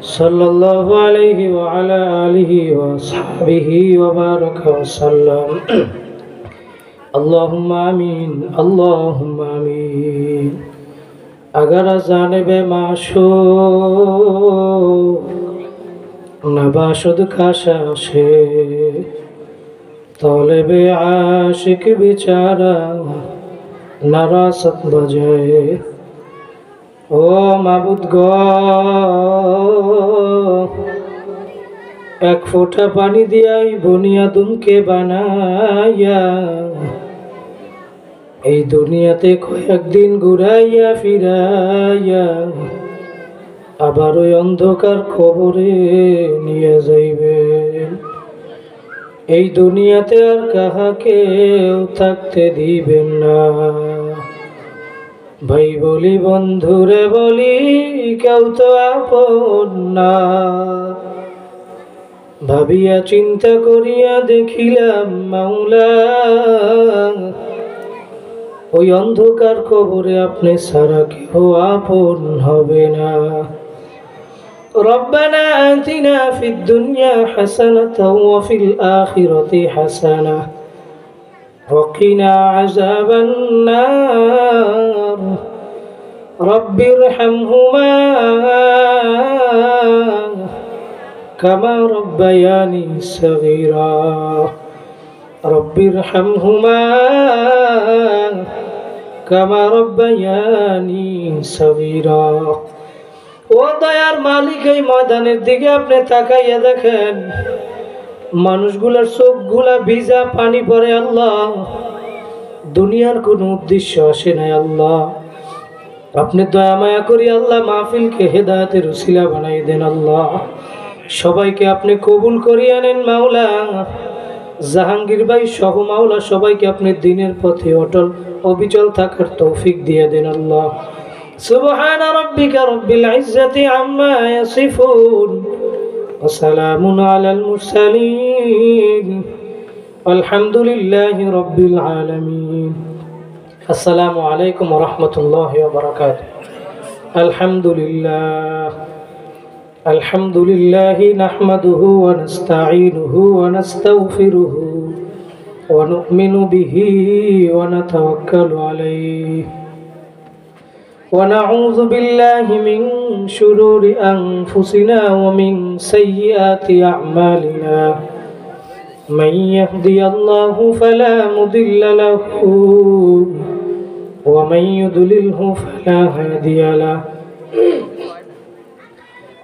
صلى الله عليه وعلى آله وصحبه وبارك وسلم اللهم آمين اللهم آمين اگر جانب معشوق نباشد خشاشے طالب عاشق بیچارہ نراست بجائے ও মাবুদ গো এক ফোঁটা পানি দিয়াই বুনিয়াদুমকে বানাইয়া এই দুনিয়াতে কয়েকদিন ঘুরাইয়া ফিরাইয়া আবার ওই অন্ধকার কবরে নিয়ে যাইবেন। এই দুনিয়াতে আর কাহাকেও থাকতে দিবেন না। ভাই বলি বন্ধুরে বলি কেউ তো আপন না। ভাবিয়া চিন্তা করিয়া দেখিলাম মাওলা ওই অন্ধকার কবরে আপনি ছাড়া কেউ আপন হবে না। ربنا آتنا في الدنيا حسنة وفي الآخرة حسنة وقنا عذاب النار رب ارحمهما كما ربياني صغيرا رب ارحمهما كما ربياني صغيرا ও দয়ার মালিক এই ময়দানের দিকে আপনি তাকাইয়া দেখেন মানুষগুলোর চোখগুলা ভিজা পানি পড়ে। আল্লাহ দুনিয়ার কোনো উদ্দেশ্য আসে নাই। আল্লাহ আপনি দয়া মায়া করি আল্লাহ মাহফিলকে হেদায়েতের উসিলা বানাই দেন। আল্লাহ সবাইকে আপনি কবুল করিয়া নেন মাওলা। জাহাঙ্গীর ভাই সহ মাওলা সবাইকে আপনি দিনের পথে অটল অবিচল থাকার তৌফিক দিয়ে দেন। আল্লাহ সুবহান রাব্বিকা রব্বিল ইজ্জাতি আম্মা ইয়াসিফুন ওয়া সালামুন আলাল মুরসালিন আলহামদুলিল্লাহি রাব্বিল আলামিন। আসসালামু আলাইকুম ওয়া রাহমাতুল্লাহি ওয়া বারাকাতুহু। আলহামদুলিল্লাহি নাহমাদুহু ওয়া নাস্তাঈনুহু ওয়া নাস্তাগফিরুহু ওয়া নু'মিনু বিহি ওয়া নাতাওয়াক্কালু আলাইহি ونعوذ بالله من شرور أنفسنا ومن سيئات أعمالنا من يهدي الله فلا مضل له ومن يضلله فلا هادي له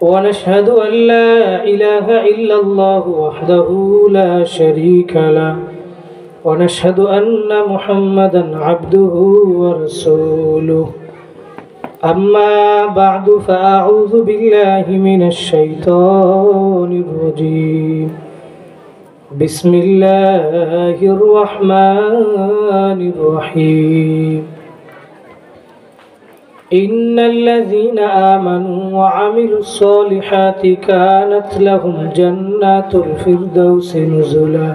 ونشهد أن لا إله إلا الله وحده لا شريك له ونشهد أن محمدا عبده ورسوله أما بعد فأعوذ بالله من الشيطان الرجيم بسم الله الرحمن الرحيم إن الذين آمنوا وعملوا الصالحات كانت لهم جنات الفردوس نزلا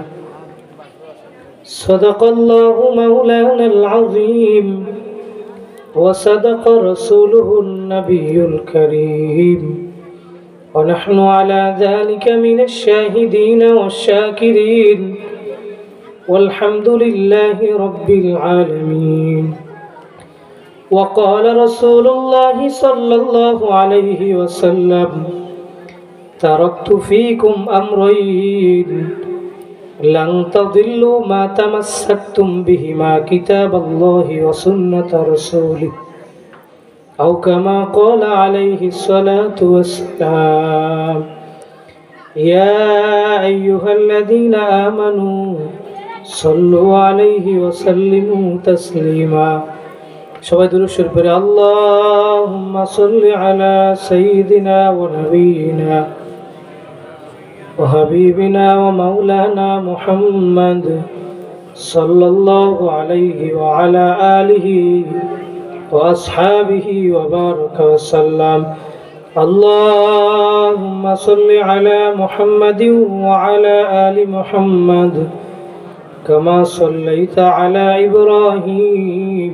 صدق الله مولانا العظيم وصدق رسوله النبي الكريم ونحن على ذلك من الشاهدين والشاكرين والحمد لله رب العالمين وقال رسول الله صلى الله عليه وسلم تركت فيكم أمرين لن تضلوا ما تمسكتم بهما كتاب الله وسنة رسوله أو كما قال عليه الصلاة والسلام يا أيها الذين آمنوا صلوا عليه وسلموا تسليما সবাই দুরূদ শরীফ পড়ে আল্লাহুম্মা সাল্লি আলা সাইয়্যিদিনা ওয়া নাবিয়িনা وحبيبنا ومولانا محمد صلى الله عليه وعلى آله وأصحابه وبارك وسلم اللهم صل على محمد وعلى آل محمد كما صليت على إبراهيم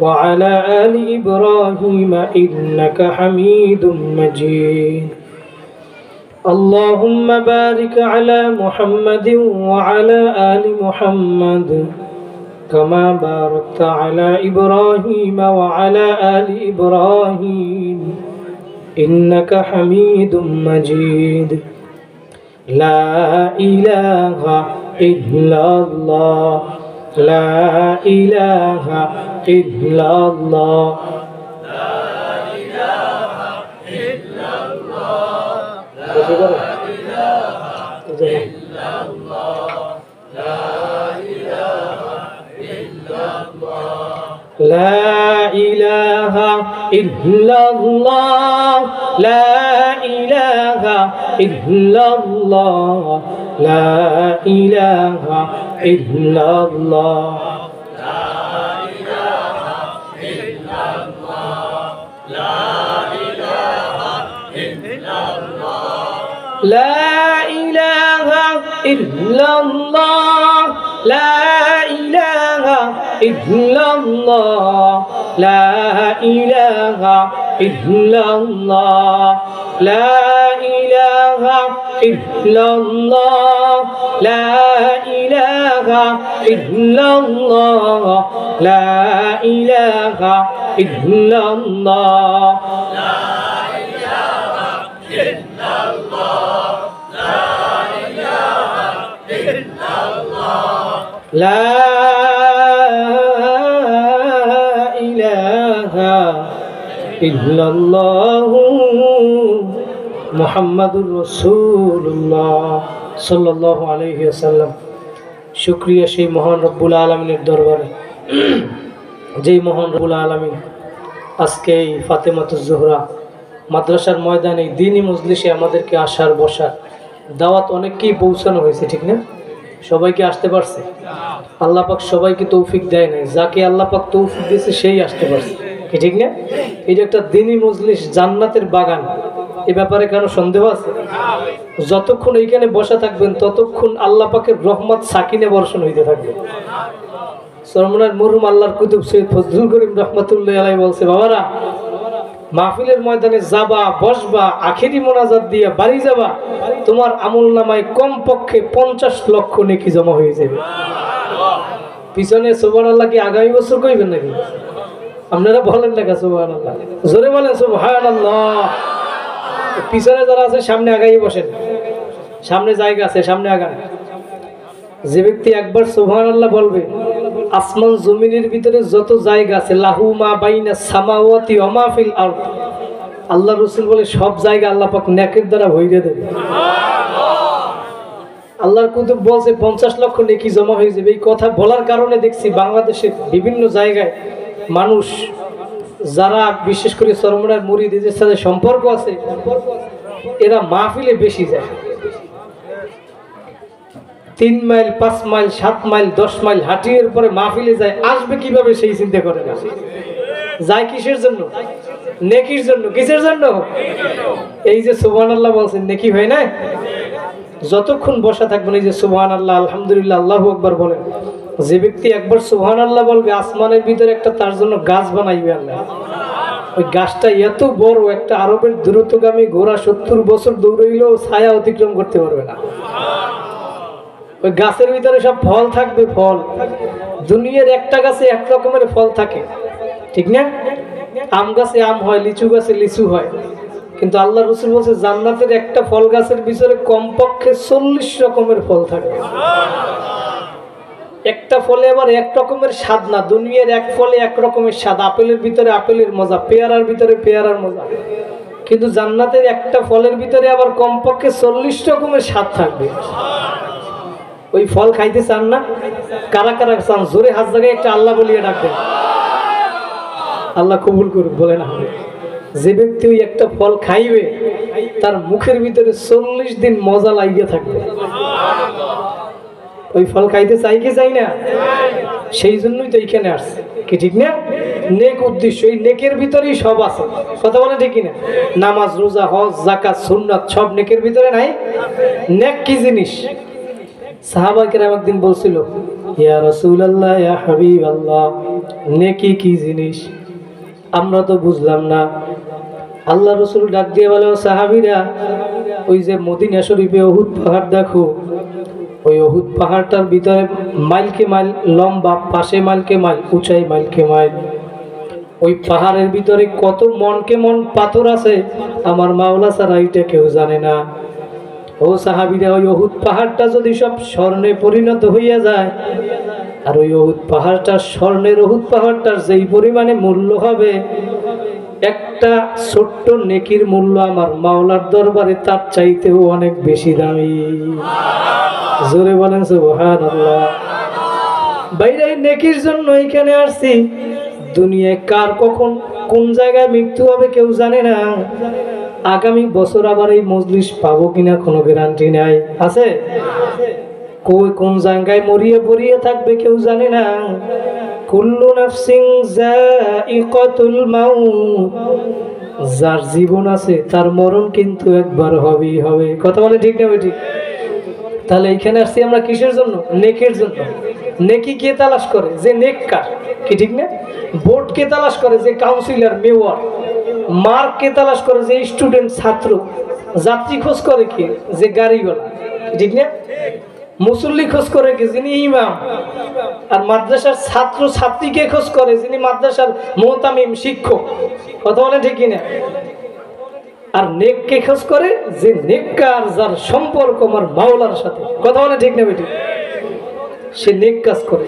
وعلى آل إبراهيم إنك حميد مجيد اللهم بارك على محمد وعلى آل محمد كما باركت على إبراهيم وعلى آل إبراهيم إنك حميد مجيد لا إله إلا الله لا إله إلا الله لا إله إلا الله لا إله إلا الله لا إله إلا الله لا إله إلا الله لا إله إلا الله لا إله إلا الله لا إله إلا الله لا إله إلا الله لا إله إلا الله لا إله إلا الله محمد رسول الله صلى الله عليه وسلم শুকরিয়া সেই মহান রব্বুল আলামিনের দরবারে যেই মহান রব্বুল আলামিন আজকে এই ফাতেমাতুজ জোহরা মাদ্রাসার ময়দানে দ্বীনি মজলিসে আমাদেরকে আসার বসার দাওয়াত অনেককেই পৌঁছানো হয়েছে, ঠিক না? সবাইকে আসতে পারছে? আল্লাহ পাক সবাইকে তৌফিক দেয় নাই, যাকে আল্লাহ পাক তৌফিক দিয়েছে সেই আসতে পারছে, কি ঠিক না? এই যে একটা দ্বীনি মজলিস, জান্নাতের বাগান, এ ব্যাপারে কেন সন্দেহ আছে? যতক্ষণ এইখানে বসা থাকবেন ততক্ষণ আল্লাহ পাকের রহমত সাকিনে বর্ষণ হইতে থাকবে। চরমনার মরহুম আল্লাহর কুতুব সৈয়দ ফজলুল করিম রহমাতুল্লাহ আলাইহি বলছে, বাবারা মাহফিলের ময়দানে যাবা, বসবা, আখেরি মোনাজাত দিয়ে বাড়ি যাবা, তোমার আমল নামায় কমপক্ষে 50 লক্ষ নেকি জমা হয়ে যাবে। পিছনে সুবহানাল্লাহ কি আগামী বছর কইবেন নাকি? আপনারা বলেন না সুবহানাল্লাহ, জোরে বলেন সুবহানাল্লাহ। পিছনে যারা আছে সামনে আগাই বসেন, সামনে জায়গা আছে, সামনে আগান। যে ব্যক্তি একবার সুবহানাল্লাহ বলবে, আসমান জমিনের ভিতরে যত জায়গা আছে, লাহু মা বাইনা সামাওয়াতি ওয়া মা ফিল আরদ, আল্লাহ রাসূল বলে সব জায়গা আল্লাহ পাক নেকের দ্বারা ভরিয়ে দেবে। আল্লাহর কুতুব বলছে 50 লক্ষ নেকি জমা হয়ে যাবে। এই কথা বলার কারণে দেখছি বাংলাদেশের বিভিন্ন জায়গায় মানুষ যারা বিশেষ করে চরমনার মুরিদদের সাথে সম্পর্ক আছে, এরা মাহফিলে বেশি যায়। 3 মাইল 5 মাইল 7 মাইল 10 মাইল হাঁটিয়ে পরে মাহফিলে যায়, আসবে কিভাবে সেই চিন্তা করে না। যায় কিসের জন্য? নেকির জন্য। কিসের জন্য? এই যে সুবহানাল্লাহ বলছেন, নেকি হয় না? যতক্ষণ বসা থাকবেন এই যে সুবহানাল্লাহ, আলহামদুলিল্লাহ, আল্লাহু আকবার বলেন, যে ব্যক্তি একবার সুবহানাল্লাহ বলবে, আসমানের ভিতরে একটা তার জন্য গাছ বানাইবে আল্লাহ। ওই গাছটা এত বড়, একটা আরবের দ্রুতগামী ঘোড়া 70 বছর দৌড়াইলেও ছায়া অতিক্রম করতে পারবে না। ওই গাছের ভিতরে সব ফল থাকবে, ফল। দুনিয়ার একটা গাছে এক রকমের ফল থাকে, ঠিক না? আম গাছে আম হয়, লিচু গাছে লিচু হয়, কিন্তু আল্লাহ রাসূল বলছে জান্নাতের একটা ফল গাছের ভিতরে কমপক্ষে 40 রকমের ফল থাকে। একটা ফলে আবার এক রকমের স্বাদ না, দুনিয়ার এক ফলে এক রকমের স্বাদ। আপেলের ভিতরে আপেলের মজা, পেয়ারার ভিতরে পেয়ারার মজা, কিন্তু জান্নাতের একটা ফলের ভিতরে আবার কমপক্ষে 40 রকমের স্বাদ থাকবে। ওই ফল খাইতে চান না? কারা কারা চান? জোরে হাত জায়গায় একটা আল্লাহ বলিয়ে ডাকবেন। আল্লাহ কবুল করুক, বলে না। যে ব্যক্তি ওই একটা ফল খাইবে, তার মুখের ভিতরে 40 দিন মজা লাগিয়ে থাকবে। ওই ফল খাইতে চাই কি চাই না? সেই জন্যই তো এইখানে আসছে, কি ঠিক না? নেক উদ্দেশ্য, এই নেকের ভিতরেই সব আছে। কথা বলে ঠিক না? নামাজ, রোজা, হজ, যাকাত, সুন্নাত সব নেকের ভিতরে নাই? নেক কি জিনিস? সাহাবায়ে কেরাম একদিন বলছিল, ইয়া রাসূলুল্লাহ, ইয়া হাবিবাল্লাহ, নেকি কি জিনিস? আমরা তো বুঝলাম না। আল্লাহ রসুল ডাক দিয়ে বলে, ও সাহাবীরা, ওই যে মদিনা শরীফে উহুদ পাহাড় দেখো, ওই উহুদ পাহাড়টার ভিতরে মাইলকে মাইল লম্বা, পাশে মাইলকে মাইল উঁচাই, মাইলকে মাইল। ওই পাহাড়ের ভিতরে কত মনকে মন পাথর আছে আমার মাওলা ছাড়া এটা কেউ জানে না। ও সাহাবীরা, ওই উহুদ পাহাড়টা যদি সব স্বর্ণে পরিণত হইয়া যায়, আর ওই উহুদ পাহাড়টা স্বর্ণের, উহুদ পাহাড়টার যেই পরিমাণে মূল্য হবে, একটা ছোট্ট নেকির মূল্য আমার মাওলার দরবারে তার চাইতেও অনেক বেশি দামি। জোরে বলেন সুবহানাল্লাহ। বাইরে নেকির জন্য এখানে আসছি। দুনিয়ায় কার কখন কোন জায়গায় মৃত্যু হবে কেউ জানে না। আগামী বছর আবার এই মজলিস পাবো কিনা কোনো গ্যারান্টি নাই। আছে? কই কোন জায়গায় মরিয়ে পড়িয়ে থাকবে কেউ জানে না। কুল্লু নাফসিন যায়িকাতুল মাউত, যার জীবন আছে তার মরণ কিন্তু একবার হবেই হবে। কথা বলে ঠিক না ঠিক? তাহলে এইখানে আসছি আমরা কিসের জন্য? নেকের জন্য। নেকি কে তালাশ করে? যে নেককার, কি ঠিক না? ভোট কে তালাশ করে? যে কাউন্সিলর, মেয়র। মার্ক কে তালাশ করে? যে স্টুডেন্ট, ছাত্র। যাত্রী খোঁজ করে কি? যে গাড়িওয়ালা, ঠিক না? মুসল্লি খোঁজ করে কি? যিনি ইমাম। আর মাদ্রাসার ছাত্র ছাত্রীকে খোঁজ করে যিনি মাদ্রাসার মুতামিম, শিক্ষক। কথা বলে ঠিক না? আর নেককে খোঁজ করে যে নেককার, যার সম্পর্ক আমার মাওলার সাথে। কথা বলে ঠিক না বেটি? সে নেক কাজ করে।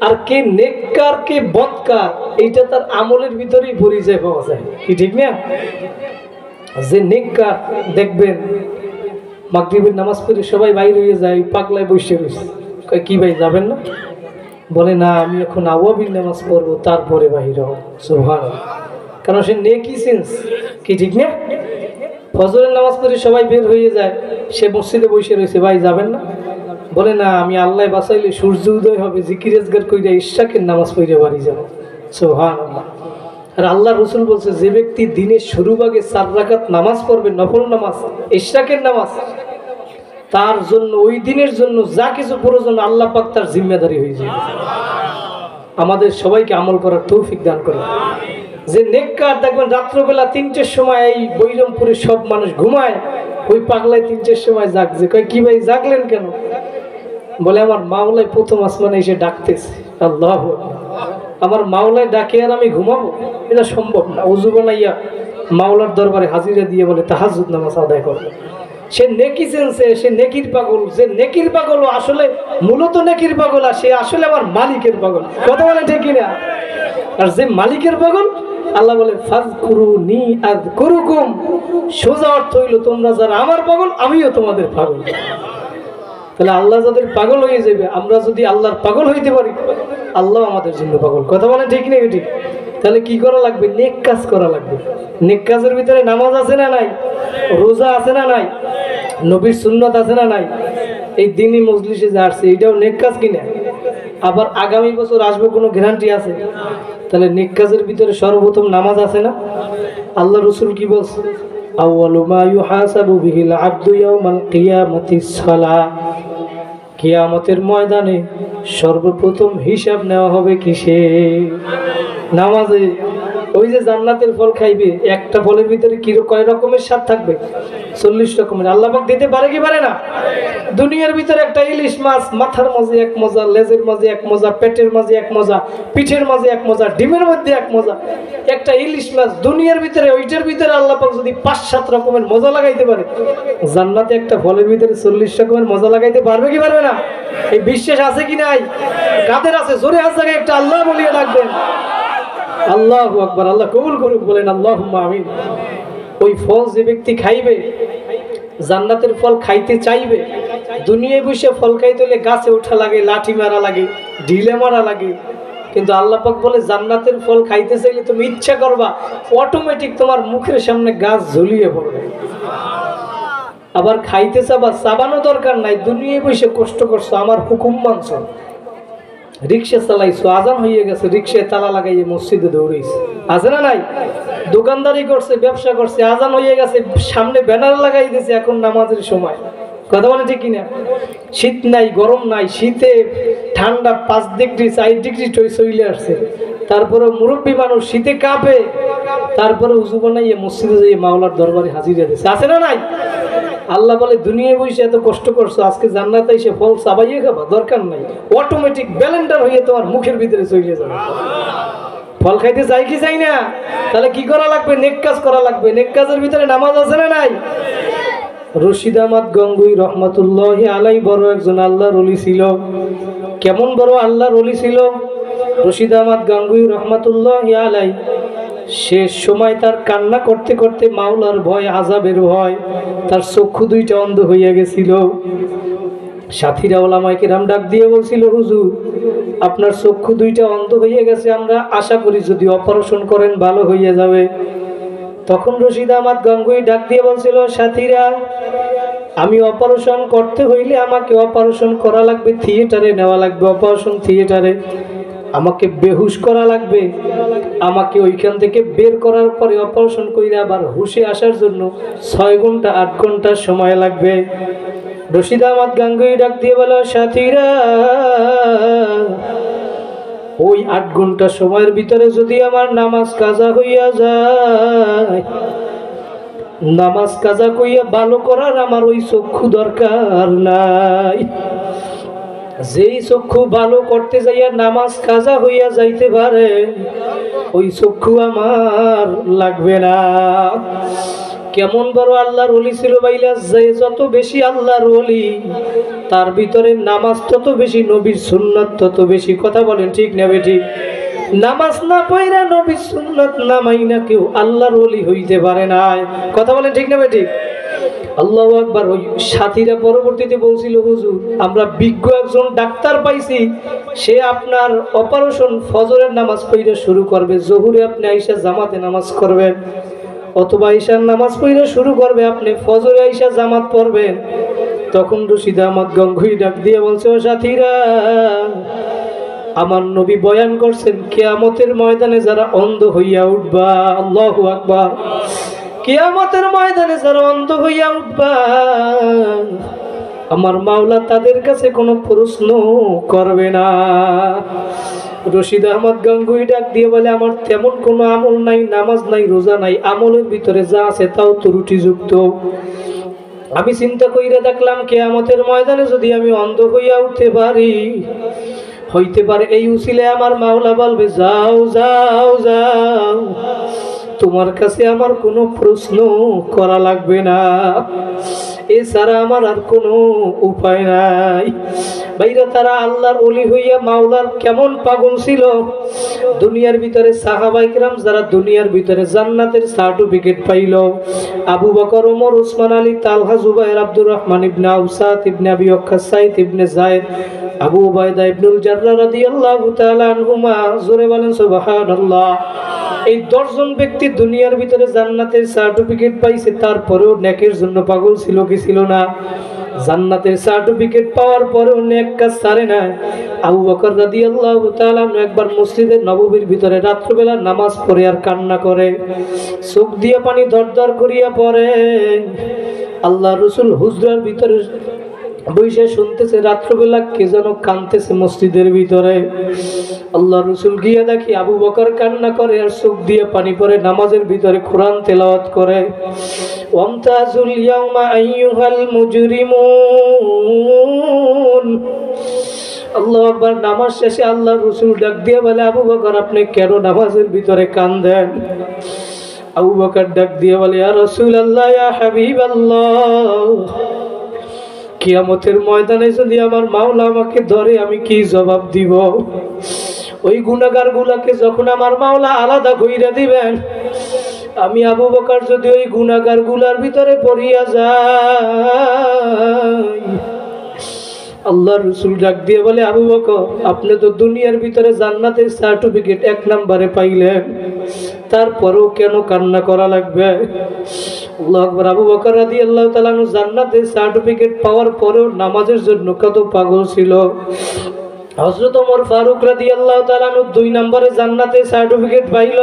আর কে নেককার কে বদকার, এইটা তার আমলের ভিতরেই পরিচয় পাওয়া যায়, কি ঠিক না? যে নেককার দেখবেন মাগরিবের নামাজ পড়ে সবাই বাইরে হয়ে যায়, পাগলায় বসে বসে। কি ভাই যাবেন না? বলে না, আমি এখন আওয়াবির নামাজ পড়বো, তারপরে বাহির হব। সুবহানাল্লাহ। কারণ সে নেকি সেন্স, কি ঠিক না? ফজরের নামাজ পড়ে সবাই বের হয়ে যায়, সে মসজিদে বসে রয়েছে, ভাই যাবেন না? বলে না, আমি আল্লাহ বাঁচাইলে সূর্য উদয় হবে, জিকির আজগার কইরা ইশরাকের নামাজ পড়ে বাড়ি যাব। সুবহানাল্লাহ। আর আল্লাহ রসুল বলছে, যে ব্যক্তি দিনের শুরু ভাগে 4 রাকাত নামাজ পড়বে, নফল নামাজ, ইশরাকের নামাজ, তার জন্য ওই দিনের জন্য যা কিছু প্রয়োজন আল্লাহ পাক তার জিম্মেদারি হয়ে যাবে। আমাদের সবাইকে আমল করার তৌফিক দান করুন। যে নেককার দেখবেন রাত্রবেলা 3টের সময় এই বৈরমপুরে সব মানুষ ঘুমায়, ওই পাগলায় 3টের সময় জাগছে। কয় কি ভাই জাগলেন কেন? বলে আমার মাওলায় প্রথম আসমানে এসে ডাকতেছে। আল্লাহু আকবার। আমার মাওলায় ডাকে আর আমি ঘুমাবো? এটা সম্ভব না। ওযু বানাইয়া মাওলার দরবারে হাজিরা দিয়ে বলে তাহাজ্জুদ নামাজ আদায় করবে। সে নেকি চেনছে, সে নেকির পাগল। যে নেকির পাগল আসলে মূলত নেকির পাগল, আর সে আসলে আমার মালিকের পাগল। কথা বলে ঠিক কিনা? আর যে মালিকের পাগল, আল্লাহ বলে ফাযকুরুনি আযকুরুকুম, সোজা অর্থ হইল তোমরা যারা আমার পাগল, আমিও তোমাদের পাগল। তাহলে আল্লাহ যাদের পাগল হয়ে যাবে, আমরা যদি আল্লাহর পাগল হইতে পারি, আল্লাহ আমাদের জন্য পাগল। কথা বলে ঠিক না ঠিক? তাহলে কি করা লাগবে? নেক কাজ করা লাগবে। নেক কাজের ভিতরে নামাজ আছে না নাই? রোজা আছে না নাই? নবীর সুন্নাত আছে না নাই? এই দিনই মজলিসে যে আসছে, এটাও নেক কাজ কিনা? আবার আগামী বছর আসবো কোনো গ্যারান্টি আছে? তাহলে নেক কাজের ভিতরে সর্বপ্রথম নামাজ আছে না? আল্লাহ রসুল কি বলছে? আউয়ালু মা ইউহাসাবু বিহিল আবদু ইয়াউমাল কিয়ামাতিস সালাহ। কিয়ামতের ময়দানে সর্বপ্রথম হিসাব নেওয়া হবে কিসে? নামাজে। ওই যে জান্নাতের ফল খাইবে, একটা ফলের ভিতরে কি কয় রকমের স্বাদ থাকবে? 40 রকমের। আল্লাহ পাক দিতে পারে কি পারে না? দুনিয়ার ভিতরে একটা ইলিশ মাছ, মাথার মাঝে এক মজা, লেজের মাঝে এক মজা, পেটের মাঝে এক মজা, পিঠের মাঝে এক মজা, ডিমের মধ্যে এক মজা। একটা ইলিশ মাছ দুনিয়ার ভিতরে, ওইটার ভিতরে আল্লাহ পাক যদি 5-7 রকমের মজা লাগাইতে পারে, জান্নাতে একটা ফলের ভিতরে 40 রকমের মজা লাগাইতে পারবে কি পারবে না? এই বিশ্বাস আছে কি নাই? কাদের আছে? জোরে হাত জায়গায় একটা আল্লাহ বলিয়ে ডাকবেন। আল্লাহু আকবার। আল্লাহ কবুল করুক, বলেন আল্লাহুম্মা আমিন। ওই ফল যে ব্যক্তি খাইবে, জান্নাতের ফল খাইতে চাইবে, দুনিয়ায় বসে ফল খাইতে হলে গাছে ওঠা লাগে, লাঠি মারা লাগে, ঢিলে মারা লাগে। কিন্তু আল্লাহ পাক বলে জান্নাতের ফল খাইতে চাইলে তুমি ইচ্ছা করবা, অটোমেটিক তোমার মুখের সামনে গাছ ঝুলিয়ে পড়বে। আবার খাইতে চাবা, চাবানো দরকার নাই, দুনিয়ায় বসে কষ্ট করছো, আমার হুকুম মানছো। রিক্সা চালাইছো, আজান হয়ে গেছে, রিক্সায় তালা লাগাইয়ে মসজিদে দৌড়াইছে, আছে না নাই? দোকানদারি করছে, ব্যবসা করছে, আজান হয়ে গেছে, সামনে ব্যানার লাগাই দিয়েছে, এখন নামাজের সময়। কথা বলে ঠিক কিনা? শীত নাই, গরম নাই, শীতে ঠান্ডা 5 ডিগ্রি 4 ডিগ্রি চলে আসছে, তারপরে মুরব্বী মানুষ শীতে কাঁপে, তারপরে উজু বানাইয়ে মসজিদে যাইয়ে মাওলার দরবারে হাজিরা দিচ্ছে, আছে না নাই? আল্লাহ বলে দুনিয়ায় বসে এত কষ্ট করছো, আজকে জান্নাতে এসে ফল চাবাইয়ে খাবা, দরকার নাই, অটোমেটিক ব্যালেন্ডার হয়ে তোমার মুখের ভিতরে চলে যাবে। ফল খাইতে চাই কি চাই না? তাহলে কি করা লাগবে? নেক কাজ করা লাগবে। নেক কাজের ভিতরে নামাজ আছে না নাই? রশিদ আহমদ গঙ্গুই রহমতুল্লাহি আলাই বড় একজন আল্লাহর ওলি ছিল। কেমন বড় আল্লাহর ওলি ছিল রশিদ আহমদ গঙ্গুই রহমতুল্লাহি আলাই? শেষ সময় তার কান্না করতে করতে মাওলার ভয়, আযাবের ভয়, তার চক্ষু দুইটা অন্ধ হইয়া গেছিল। সাথীরা ওলামায়ে কেরাম ডাক দিয়ে বলছিল, হুজুর আপনার চক্ষু দুইটা অন্ধ হইয়া গেছে, আমরা আশা করি যদি অপারেশন করেন ভালো হইয়া যাবে। তখন রশিদ আহমদ গঙ্গুই ডাক দিয়ে বলছিল, সাথীরা আমি অপারেশন করতে হইলে আমাকে অপারেশন করা লাগবে, থিয়েটারে নেওয়া লাগবে, অপারেশন থিয়েটারে আমাকে বেহুশ করা লাগবে, আমাকে ওইখান থেকে বের করার পরে অপারেশন করে আবার হুশে আসার জন্য 6 ঘন্টা 8 ঘন্টা সময় লাগবে। রশিদ আহমদ গঙ্গুই ডাক দিয়ে বলো, সাথীরা ওই 8 ঘন্টা সময়ের ভিতরে যদি আমার নামাজ কাজা হইয়া যায়, নামাজ কাজা কইয়া ভালো করার আমার ওই চক্ষু দরকার নাই। যেই চক্ষু ভালো করতে যাইয়া নামাজ কাজা হইয়া যাইতে পারে, ওই চক্ষু আমার লাগবে না। কেমন বড় আল্লাহর ওলি ছিল ভাইলা! যে যত বেশি আল্লাহর ওলি, তার ভিতরে নামাজ তত বেশি, নবীর সুন্নাত তত বেশি। কথা বলেন ঠিক না বেঠিক? নামাজ না পড়া, নবীর সুন্নাত না মাইনা কেউ আল্লাহর ওলি হইতে পারে না। কথা বলেন ঠিক না বেঠিক? আল্লাহু আকবার। ওই সাথীরা পরবর্তীতে বলছিল, হুজুর আমরা বিজ্ঞ একজন ডাক্তার পাইছি, সে আপনার অপারেশন ফজরের নামাজ পড়ে শুরু করবে, জোহরে আপনি আইসা জামাতে নামাজ করবেন, অথবা ঈশার নামাজ পড়ে শুরু করবে, আপনি ফজরে আইসা জামাত পড়বেন। তখন রশিদ আহমদ গঙ্গুই ডাক দিয়ে বলছে, ও সাথীরা আমার নবী বয়ান করছেন, কিয়ামতের ময়দানে যারা অন্ধ হইয়া উঠবা, আল্লাহু আকবার, কিয়ামতের ময়দানে যারা অন্ধ হইয়া উঠবা, আমার মাওলা তাদের কাছে কোনো প্রশ্ন করবে না। রশিদ আহমদ গঙ্গুই ডাক দিয়ে বলে, আমার তেমন কোনো আমল নাই, নামাজ নাই, রোজা নাই, আমলের ভিতরে যা আছে তাও ত্রুটিযুক্ত। আমি চিন্তা কইরা দেখলাম, কিয়ামতের ময়দানে যদি আমি অন্ধ হইয়া উঠতে পারি, হইতে পারে এই উসিলায় আমার মাওলা বলবে, যাও যাও যাও, তোমার কাছে আমার কোনো প্রশ্ন করা লাগবে না, এছাড়া আমার আর কোনো উপায় নাই। ভাইরা, তারা আল্লাহর ওলি হইয়া মাওলার কেমন পাগল ছিল। দুনিয়ার ভিতরে সাহাবায়ে কেরাম যারা দুনিয়ার ভিতরে জান্নাতের সার্টিফিকেট পাইল, আবু বকর, ওমর, উসমান, আলী, তালহা, জুবাইর, আব্দুর রহমান ইবনে আউফ, সাদ ইবনে আবি ওয়াক্কাস, সাইদ ইবনে যায়েদ, আবু উবাইদা ইবনুল জাররাহ রাদিয়াল্লাহু তাআলা আনহুমা, জোরে বলেন সুবহানাল্লাহ। এই 10 জন ব্যক্তি দুনিয়ার ভিতরে জান্নাতের সার্টিফিকেট পাইছে, তারপরেও নেকের জন্য পাগল ছিল কি ছিল না? জান্নাতের সার্টিফিকেট পাওয়ার পরেও নেক কাজ ছাড়ে না। আবু বকর রাদিয়াল্লাহু তাআলা একবার মসজিদে নববীর ভিতরে রাত্রিবেলা নামাজ পড়ে আর কান্না করে, চোখ দিয়ে পানি দরদর করিয়া পড়ে। আল্লাহ রাসূল হুজরার ভিতরে বইসে শুনতেছে, রাত্রবেলা কে যেন কাঁদতেছে মসজিদের ভিতরে। আল্লাহ রাসূল গিয়ে দেখি আবু বকর কান্না করে আর চোখ দিয়ে পানি পড়ে, নামাজের ভিতরে কোরআন তেলাওয়াত করে। ওয়ামতাজুল ইয়াউমা আইয়ুহাল মুজরিমুন। আল্লাহু আকবার। নামাজ শেষে আল্লাহ রাসূল ডাক দিয়ে বলে, আবু বকর আপনি কেন নামাজের ভিতরে কাঁদেন? আবু বকর ডাক দিয়ে বলে, ইয়া রাসূলুল্লাহ, ইয়া হাবিবাল্লাহ, কিয়ামতের ময়দানে যদি আমার মাওলা আমাকে ধরে আমি কি জবাব দিব? ওই গুনাহগার গুলাকে যখন আমার মাওলা আলাদা কইরা দিবেন, আমি আবু বকর যদি ওই গুনাহগার গুলার ভিতরে পড়িয়া যাই। আল্লাহ রাসূল ডাক দিয়ে বলে, আবু বকর আপনি তো দুনিয়ার ভিতরে জান্নাতের সার্টিফিকেট 1 নম্বরে পাইলেন, তারপরেও কেন কান্না করা লাগবে? আল্লাহু আকবার। আবু বকর রাদিয়াল্লাহু তাআলা জান্নাতের সার্টিফিকেট পাওয়ার পরেও নামাজের জন্য কত পাগল ছিল। হযরত ওমর ফারুক রাদিয়াল্লাহু তাআলা আনহু 2 নম্বরে জান্নাতে সার্টিফিকেট পাইল।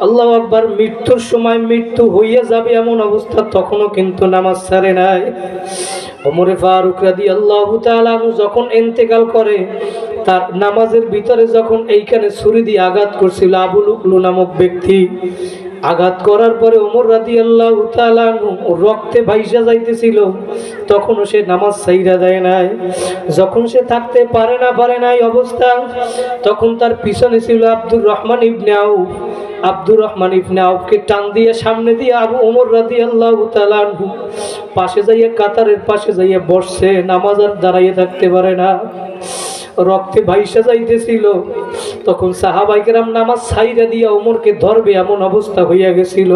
আল্লাহু আকবার। মৃত্যুর সময় মৃত্যু হইয়া যাবে এমন অবস্থা, তখনও কিন্তু নামাজ ছাড়ে নাই। ওমর ফারুক রাদিয়াল্লাহু তাআলা আনহু যখন ইন্তেকাল করে, তার নামাজের ভিতরে যখন এইখানে ছুরি দিয়ে আঘাত করছিল আবু লুকলু নামক ব্যক্তি, আঘাত করার পরে ওমর রাদিয়াল্লাহু তাআলা রক্তে ভাইসা যাইতেছিল, তখনও সে নামাজ ছাইরা দেয় নাই। যখন সে থাকতে পারে নাই অবস্থা, তখন তার পিছনে ছিল আব্দুর রহমান ইবনে আউফ। আব্দুর রহমান ইবনে আউফকে টান দিয়ে সামনে দিয়ে আবু ওমর রাদিয়াল্লাহু তাআলা পাশে যাইয়া কাতারের পাশে যাইয়া বসছে, নামাজ আর দাঁড়াইয়ে থাকতে পারে না, রক্তে ভাইসা যাইতেছিল। তখন সাহাবায়ে কেরাম নামাজ ছাইরা দিয়া ওমরকে ধরবে এমন অবস্থা হইয়া গেছিল,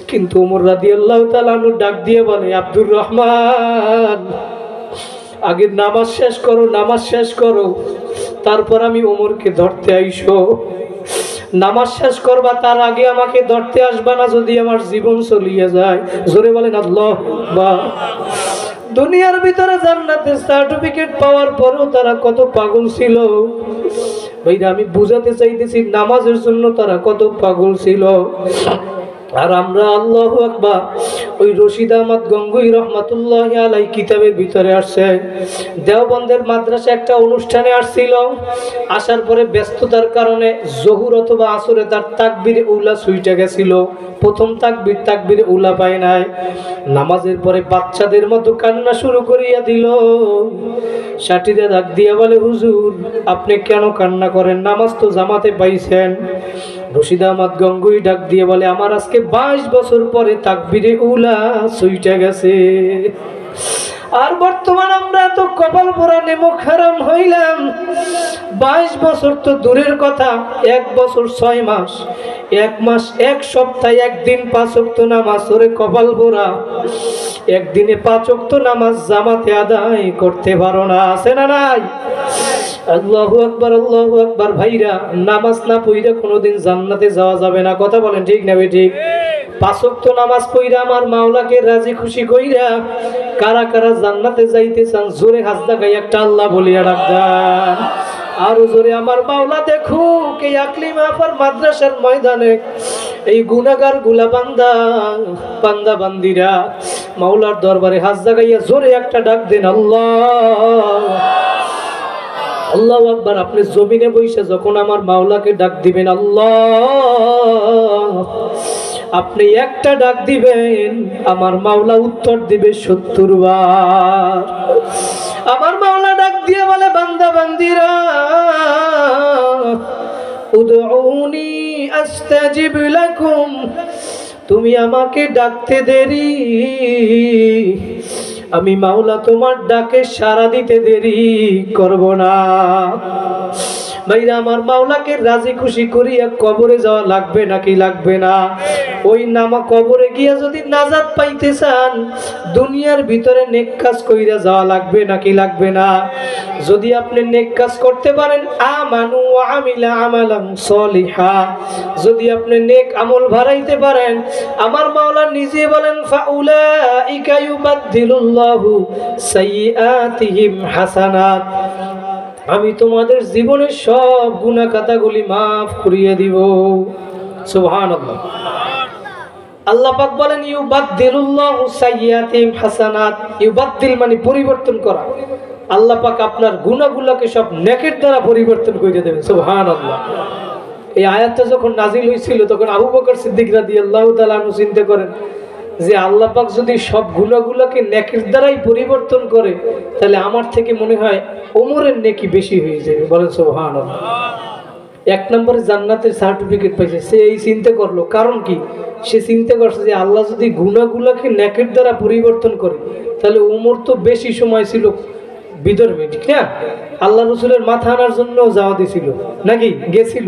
কিন্তু ওমর রাদিয়াল্লাহু তাআলা ডাক দিয়ে বলে, আব্দুর রহমান, আগে নামাজ শেষ করো, নামাজ শেষ করো, তারপর আমি ওমরকে ধরতে আইসো। নামাজ শেষ করবা, তার আগে আমাকে ধরতে আসবা না, যদি আমার জীবন চলিয়ে যায়। জোরে বলেন আল্লাহু আকবার। দুনিয়ার ভিতরে জান্নাতের সার্টিফিকেট পাওয়ার পরেও তারা কত পাগল ছিল ভাইরা, আমি বুঝাতে চাইতেছি নামাজের জন্য তারা কত পাগল ছিল। আর আমরা আল্লাহু আকবার, ওই রশিদ আহমদ গঙ্গুই রহমাতুল্লাহি আলাইহি কিতাবের ভিতরে আসছে, দেওবন্দের মাদ্রাসা একটা অনুষ্ঠানে আসছিল, আসার পরে ব্যস্ততার কারণে জোহর অথবা আসরে তার তাকবীরে উলা ছুইটা গেছিল, প্রথম তাকবীরে উলা পায় নাই। নামাজের পরে বাচ্চাদের মতো কান্না শুরু করিয়া দিল। সাথীরা ডাক দিয়া বলে, হুজুর আপনি কেন কান্না করেন, নামাজ তো জামাতে পাইছেন। রশিদ আহমদ গঙ্গুই ডাক দিয়ে বলে, আমার আজকে 22 বছর পরে তাকবীরে উলা ছুইটা গেছে। আর বর্তমান আমরা তো কপাল পোড়া নেমক হারাম হইলাম। 22 বছর তো দূরের কথা, 1 বছর 6 মাস, 1 মাস 1 সপ্তাহ 1 দিন 5 ওয়াক্ত নামাজ, ওরে কপাল পোড়া, একদিনে 5 ওয়াক্ত নামাজ জামাতে আদায় করতে পারো না, আছে না নাই? আল্লাহু আকবার, আল্লাহু আকবার। ভাইরা, নামাজ না পড়লে কোনোদিন জান্নাতে যাওয়া যাবে না, কথা বলেন ঠিক না ঠিক? 5 ওয়াক্ত নামাজ পড়া আমার মাওলাকে রাজি খুশি কইরা কারা কারা জান্নাতে যাইতে চান, জোরে হাত দেখাই একটা আল্লাহ বলিয়া ডাক দেন। আর জোরে আমার মাওলা দেখুক এই আকলিম আফার মাদ্রাসার ময়দানে এই গুনাহগার গুলা বান্দা বান্দিরা মাওলার দরবারে হাত দেখাইয়া জোরে একটা ডাক দেন, আল্লাহ আল্লাহু আকবার। আপনি জমিনে বসে যখন আমার মাওলাকে ডাক দিবেন আল্লাহ, আপনি একটা ডাক দিবেন, আমার মাওলা উত্তর দিবে 70 বার। আমার মাওলা ডাক দিয়ে বলে, বান্দা বান্দিরা উদউনি আস্তাজিব লাকুম, তুমি আমাকে ডাকতে দেরি, আমি মাওলা তোমার ডাকে সাড়া দিতে দেরি করব না। ভাইরা, আমার মাওলাকে রাজি খুশি করিয়া কবরে যাওয়া লাগবে নাকি লাগবে না? ওই নামা কবরে গিয়া যদি নাজাত পাইতে চান, দুনিয়ার ভিতরে নেক কাজ কইরা যাওয়া লাগবে নাকি লাগবে না? যদি আপনি নেক কাজ করতে পারেন, আমানু ওয়া আমিলা আমালান সলিহা, যদি আপনি নেক আমল বাড়াইতে পারেন, আমার মাওলা নিজে বলেন, ফাউলাইকা ইউবাদদিলুল্লাহু সাইয়্যাতিহিম হাসানাত, আমি তোমাদের জীবনের সব গুনাহ খাতাগুলি মাফ করিয়ে দিব। সুবহানাল্লাহ। আল্লাহ পাক বলেন, ইউবাদদিলুল্লাহু সাইয়্যাতিহিম হাসানাত, ইউবাদদিল মানে পরিবর্তন করা। আল্লাহ পাক আপনার গুনাহগুলোকে সব নেকের দ্বারা পরিবর্তন করে দেবেন। সুবহানাল্লাহ। এই আয়াতটা যখন নাজিল হয়েছিল, তখন আবু বকর সিদ্দিক রাদিয়াল্লাহু তাআলা আনহু চিন্তা করেন যে আল্লাহ পাক যদি সব গুনাহগুলোকে নেকের দ্বারাই পরিবর্তন করে, তাহলে আমার থেকে মনে হয় ওমরের নেকি বেশি হয়ে যাবে। বলেন সুবহানাল্লাহ। 1 নম্বরে জান্নাতের সার্টিফিকেট পাইছে, সে এই চিন্তা করলো। কারণ কি? সে চিন্তা করছে যে আল্লাহ যদি গুনাহগুলোকে নেকের দ্বারা পরিবর্তন করে, তাহলে ওমর তো বেশি সময় ছিল বিধর্মী, ঠিক না? আল্লাহ রসুলের মাথা আনার জন্য যাওয়া দিছিল নাকি, গেছিল।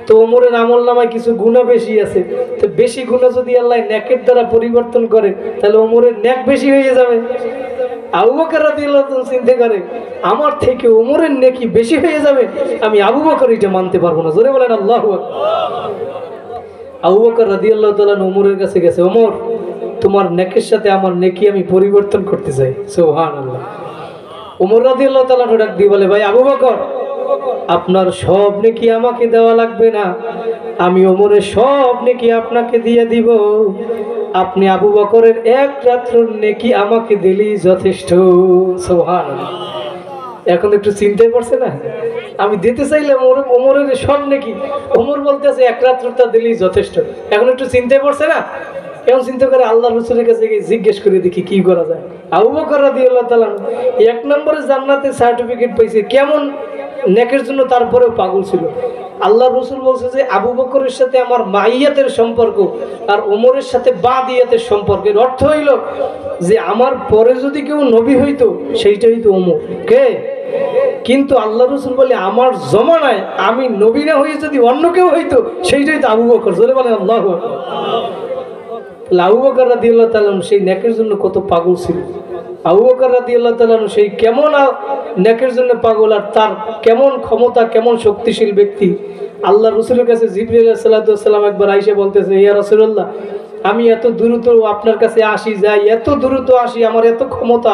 তো ওমরের আমল নামায় কিছু গুনাহ বেশি আছে, তো বেশি গুনাহ যদি আল্লাহ নেকের দ্বারা পরিবর্তন করে, তাহলে ওমরের নেক বেশি হয়ে যাবে। আবু বকর রাদিয়াল্লাহু তাআলা চিন্তা করে, আমার থেকে ওমরের নেকি বেশি হয়ে যাবে, আমি আবু বকর এটা মানতে পারবো না। জোরে বলেন আল্লাহু আকবার। আবু বকর রাদিয়াল্লাহু তাআলা ওমরের কাছে গেছে, ওমর, তোমার নেকের সাথে আমার নেকি আমি পরিবর্তন করতে চাই। সুবহানাল্লাহ। ওমর রাদিয়াল্লাহু তাআলা ডাক দিয়ে বলে, ভাই আবু বকর, আপনার সব নেকি আমাকে দেওয়া লাগবে না, আমি ওমরের সব নেকি আপনাকে দিয়ে দিব। আপনি আবু বকরের এক রাত্রের নেকি আমাকে দিলেই যথেষ্ট। সুবহানাল্লাহ। এখন একটু চিন্তায় পড়ছে না, আমি দিতে চাইলাম ওমরের সব নেকি, ওমর বলতেছে এক রাত্রটা দিলেই যথেষ্ট। এখন একটু চিন্তায় পড়ছে না। এখন চিন্তা করে আল্লাহ রাসূলের কাছে জিজ্ঞেস করে দেখি কি করা যায়। আবু বকর রাদিয়াল্লাহু তাআলা এক নম্বরে জান্নাতে সার্টিফিকেট পাইছে, কেমন নেকের জন্য, তারপরেও পাগল ছিল। আল্লাহ রাসূল বলছে যে আবু বকরের সাথে আমার মাইয়াতের সম্পর্ক আর ওমরের সাথে বাদিয়াতের সম্পর্কের অর্থ হইল যে আমার পরে যদি কেউ নবী হইতো সেইটা হইতো ওমর। কে? কিন্তু আল্লাহ রাসূল বলে আমার জমানায় আমি নবী না হয়ে যদি অন্য কেউ হইতো সেইটাই তো আবু বকর। জোরে বলেন আল্লাহু আকবার। আবু বকর রাদিয়াল্লাহু তাআলা সেই নেকের জন্য কত পাগল ছিল। আবু বকর রাদিয়াল্লাহু তাআলা সেই কেমন নেকের জন্য পাগল, আর তার কেমন ক্ষমতা, কেমন শক্তিশীল ব্যক্তি। আল্লাহ রাসূলের কাছে জিবরাইল আলাইহিস সালাতু ওয়াস সালাম একবার আইসা বলতেছে, ইয়া রাসূলুল্লাহ, আমি এত দ্রুত আপনার কাছে আসি যাই, এত দ্রুত আসি, আমার এত ক্ষমতা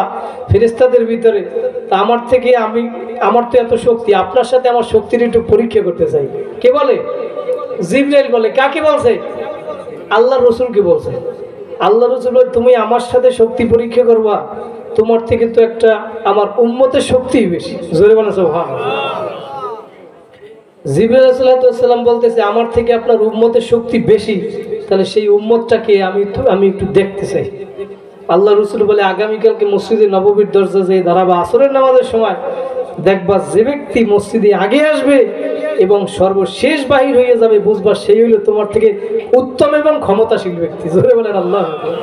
ফেরেশতাদের ভিতরে, তা আমার তো এত শক্তি, আপনার সাথে আমার শক্তির একটু পরীক্ষা করতে চাই। কে বলে? জিবরাইল বলে। কাকে বলছে? আল্লাহ রাসূলকে বলছে। আল্লাহ রাসূল বলে, তুমি আমার সাথে শক্তি পরীক্ষা করবা, তোমার থেকে তো একটা আমার উম্মতের শক্তি বেশি। জোরে বলেন সুবহানাল্লাহ। জিবরাইল আলাইহিস সালাম বলতেছে, আমার থেকে আপনার উম্মতের শক্তি বেশি, তাহলে সেই উম্মতটাকে আমি একটু দেখতে চাই। আল্লাহ রাসূল বলে, আগামীকালকে মসজিদে নববীর দরজা যেয়ে দাঁড়াবা, আসরের নামাজের সময় দেখবা যে ব্যক্তি মসজিদে আগে আসবে এবং সর্বশেষ বাহির হয়ে যাবে, বুঝবা সেই হইল তোমার থেকে উত্তম এবং ক্ষমতাশীল ব্যক্তি। জোরে বলেন আল্লাহু আকবার।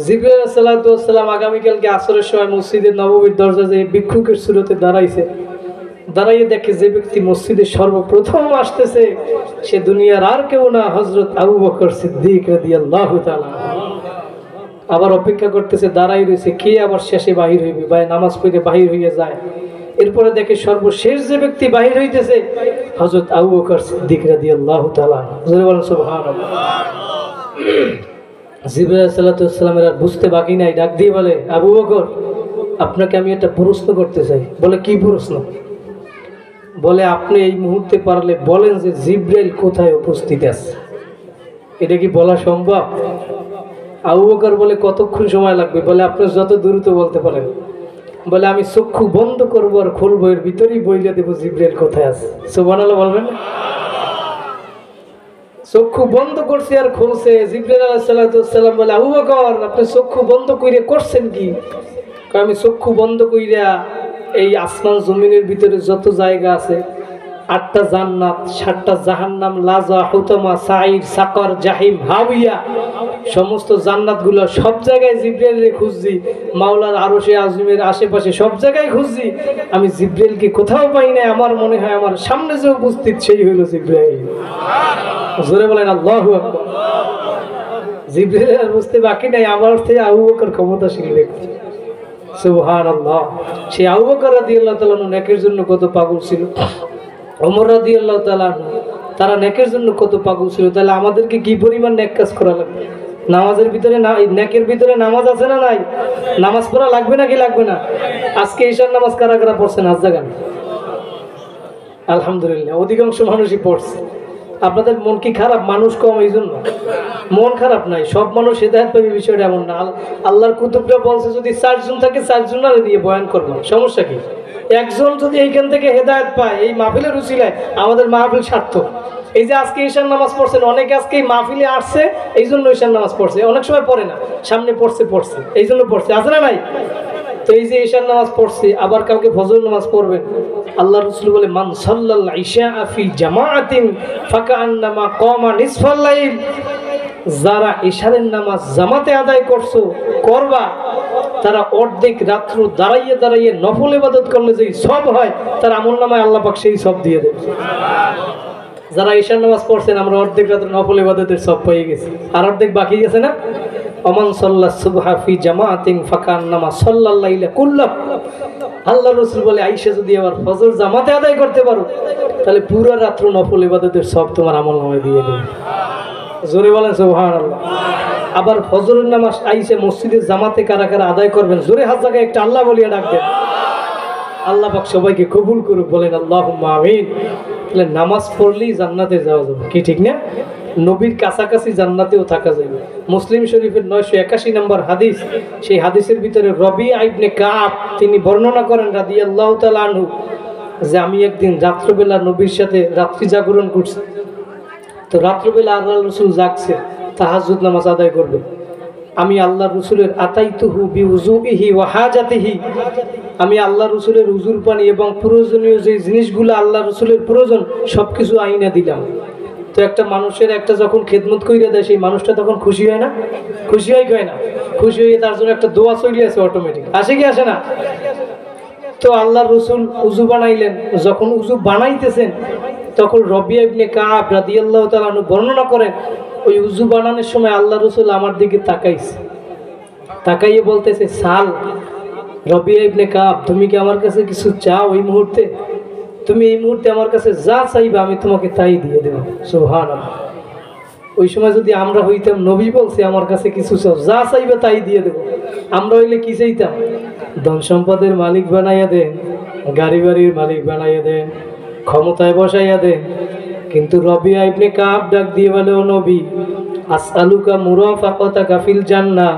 জিবরাইল আলাইহিস সালাম আগামীকালকে আসরের সময় মসজিদের নববীর দরজা যেয়ে ভিক্ষুকের সুরতে দাঁড়াইছে। দাঁড়াইয়ে দেখে যে ব্যক্তি মসজিদে সর্বপ্রথম আসতেছে সে দুনিয়ার আর কেউ না, হযরত আবু বকর সিদ্দিক রাদিয়াল্লাহু তাআলা। আবার অপেক্ষা করতেছে, দাঁড়াই রয়েছে, কে আবার শেষে বাহির হইবে। ভাই নামাজ পড়ে বাহির হইয়া যায়। এরপরে দেখে সর্বশেষ যে ব্যক্তি বাহির হইতেছে হযরত আবু বকর সিদ্দিক রাদিয়াল্লাহু তাআলা। জোরে বলেন সুবহানাল্লাহ। জিবরাইল আলাইহিস সালামের আর বুঝতে বাকি নাই, ডাক দিয়ে বলে, আবু বকর, আপনাকে আমি একটা প্রশ্ন করতে চাই। বলে, কি প্রশ্ন? বলে, আপনি এই মুহূর্তে পারলে বলেন যে জিবরাইল কোথায় উপস্থিত আছে। এটা কি বলা সম্ভব? আবু বকর বলে, কতক্ষণ সময় লাগবে? বলে, আপনি যত দ্রুত বলতে পারেন। বলে, আমি চক্ষু বন্ধ করবো আর খুলবো, এর ভিতরেই বইলে দেবো জিবরাইল কোথায় আছে। সুবহানাল্লাহ বলবেন। চক্ষু বন্ধ করছে আর খুলছে। জিবরাইল আলাইহিস সালাম বলে, আবু বকর, আপনি চক্ষু বন্ধ কইরা করছেন কি? আমি চক্ষু বন্ধ কইরা এই আসমান জমিনের ভিতরে যত জায়গা আছে, 8টা জান্নাত, 7টা জাহান্নাম, লাজা, হুতামা, সাইর, সাকর, জাহিম, হাবিয়া, সমস্ত জান্নাতগুলো সব জায়গায় জিবরাইলকে খুঁজছি। মাওলার আরশে আযমের আশেপাশে সব জায়গায় খুঁজছি, আমি জিবরাইলকে কোথাও পাই না। আমার মনে হয় আমার সামনে যে উপস্থিত সেই হলো জিবরাইল। জোরে বলেন আল্লাহু আকবার। জিবরাইল বুঝতে বাকি নাই, আমার থেকে আবু বকর ক্ষমতাশীল ব্যক্তি। সুবহানাল্লাহ। সেই আবু বকর রাদিয়াল্লাহু তাআলা নেকের জন্য কত পাগল ছিল, ওমর রাদিয়াল্লাহু তাআলা তারা নেকের জন্য কত পাগল ছিল। তাহলে আমাদেরকে কি পরিমাণ নেক কাজ করা লাগবে? নামাজের ভিতরে না, নেকের ভিতরে নামাজ আছে না নাই? নামাজ পড়া লাগবে নাকি লাগবে না? আজকে ঈশার নামাজ কারা কারা পড়ছেন? হাত জাগান। আলহামদুলিল্লাহ, অধিকাংশ মানুষই পড়ছে। আপনাদের মন কি খারাপ? মানুষ কম এই জন্য? মন খারাপ নাই, সব মানুষ হেদায়েত পাবে বিষয়টা এমন না। আল্লাহর কুতুবরা বলছে যদি 4 জন থাকে 4 জনের দিয়ে বয়ান করবো, সমস্যা কি? একজন যদি এইখান থেকে হেদায়েত পায়, এই মাহফিলের উসিলায় আমাদের মাহফিল সার্থক। এই যে আজকে ঈশার নামাজ পড়ছেন, অনেকে আজকে এই মাহফিলে আসছে এই জন্য ঈশার নামাজ পড়ছে, অনেক সময় পড়ে না, সামনে পড়ছে এই জন্য পড়ছে, আছে না নাই? তো এই যে ঈশার নামাজ পড়ছে, আবার কালকে ফজর নামাজ পড়বেন। আল্লাহ রাসূল বলে, মান সাল্লাল ইশা ফি জামাআতিন ফাকান্নামা কামা নিসফাল লাইল। যারা ঈশারের নামাজ জামাতে আদায় করবা, তারা অর্ধেক রাত্র দাঁড়াইয়ে দাঁড়াইয়ে নফল ইবাদত করলে যেই সব হয়, তার আমলনামায় আল্লাহ পাক সেই সব দিয়ে দেবে। যারা ঈশার নামাজ পড়ছেন, আমরা অর্ধেক রাত্র নফল ইবাদতের সব পেয়ে গেছি, আর অর্ধেক বাকি গেছে না? ওমান সাল্লাস সুবহা ফি জামাআতিন ফাকান্নামা সাল্লাল লাইলা কুল্লাহ। আল্লাহ রাসূল বলে, আয়েশা যদি আবার ফজর জামাতে আদায় করতে পারো, তাহলে পুরো রাত্র নফল ইবাদতের সব তোমার আমলনামায় দিয়ে দেবে। জোরে বলেন সুবহানাল্লাহ। আবার ফজরের নামাজ আইসে মসজিদের জামাতে কারা কারা আদায় করবেন, জোরে হাত জায়গায় একটা আল্লাহ বলিয়া ডাকবেন। আল্লাহ পাক সবাইকে কবুল করুক, বলেন আল্লাহুম্মা আমিন। তাহলে নামাজ পড়লেই জান্নাতে যাওয়া যাবে, কি ঠিক না? নবীর কাছাকাছি জান্নাতেও থাকা যাবে। মুসলিম শরীফের 981 নম্বর হাদিস, সেই হাদিসের ভিতরে রবিআ ইবনে কাব তিনি বর্ণনা করেন রাদিয়াল্লাহু তাআলা আনহু যে আমি একদিন রাত্রবেলা নবীর সাথে রাত্রি জাগরণ করছি। তো রাত্রবেলা আল্লাহ রসুল জাগছে, তাহাজ্জুদ নামাজ আদায় করবে। আমি আল্লাহ রসুলের আতাইতুহু বিউযুইহি ওয়া হাজাতিহি, আমি আল্লাহ রসুলের উজুর পানি এবং প্রয়োজনীয় যে জিনিসগুলো আল্লাহ রসুলের প্রয়োজন সবকিছু আইনা দিলাম। তো একটা মানুষের একটা যখন খেদমত কইরা দেয় সেই মানুষটা তখন খুশি হয় না? খুশি হয় না? খুশি হয়ে তার জন্য একটা দোয়া চলে আসে অটোমেটিক, আসে কি আসে না? তো আল্লাহ রসুল উজু বানাইলেন, যখন উজু বানাইতেছেন তখন রবিআ ইবনে কাব রাদিয়াল্লাহু তাআলা আনহু বর্ণনা করেন ওই উজু বানানোর সময় আল্লাহ রসুল আমার দিকে তাকাইছে, তাকাইয়ে বলতেছে, সাল রবিআ ইবনে কাব, তুমি কি আমার কাছে কিছু চাও? এই মুহূর্তে তুমি এই মুহূর্তে আমার কাছে যা চাইবে আমি তোমাকে তাই দিয়ে দেব। সুবহানাল্লাহ। ওই সময় যদি আমরা হইতাম, নবী বলছে আমার কাছে কিছু চাও, যা চাইবে তাই দিয়ে দেব, আমরা হইলে কি চাইতাম? ধন সম্পদের মালিক বানাইয়া দেন, গাড়ি বাড়ির মালিক বানাইয়া দেন, ক্ষমতায় বসাইয়া দেন। কিন্তু রবিআ ইবনে কাব ডাক দিয়ে বলে, ও নবী, আসআলুকা মুরাফাকাতাকা ফিল জান্নাহ,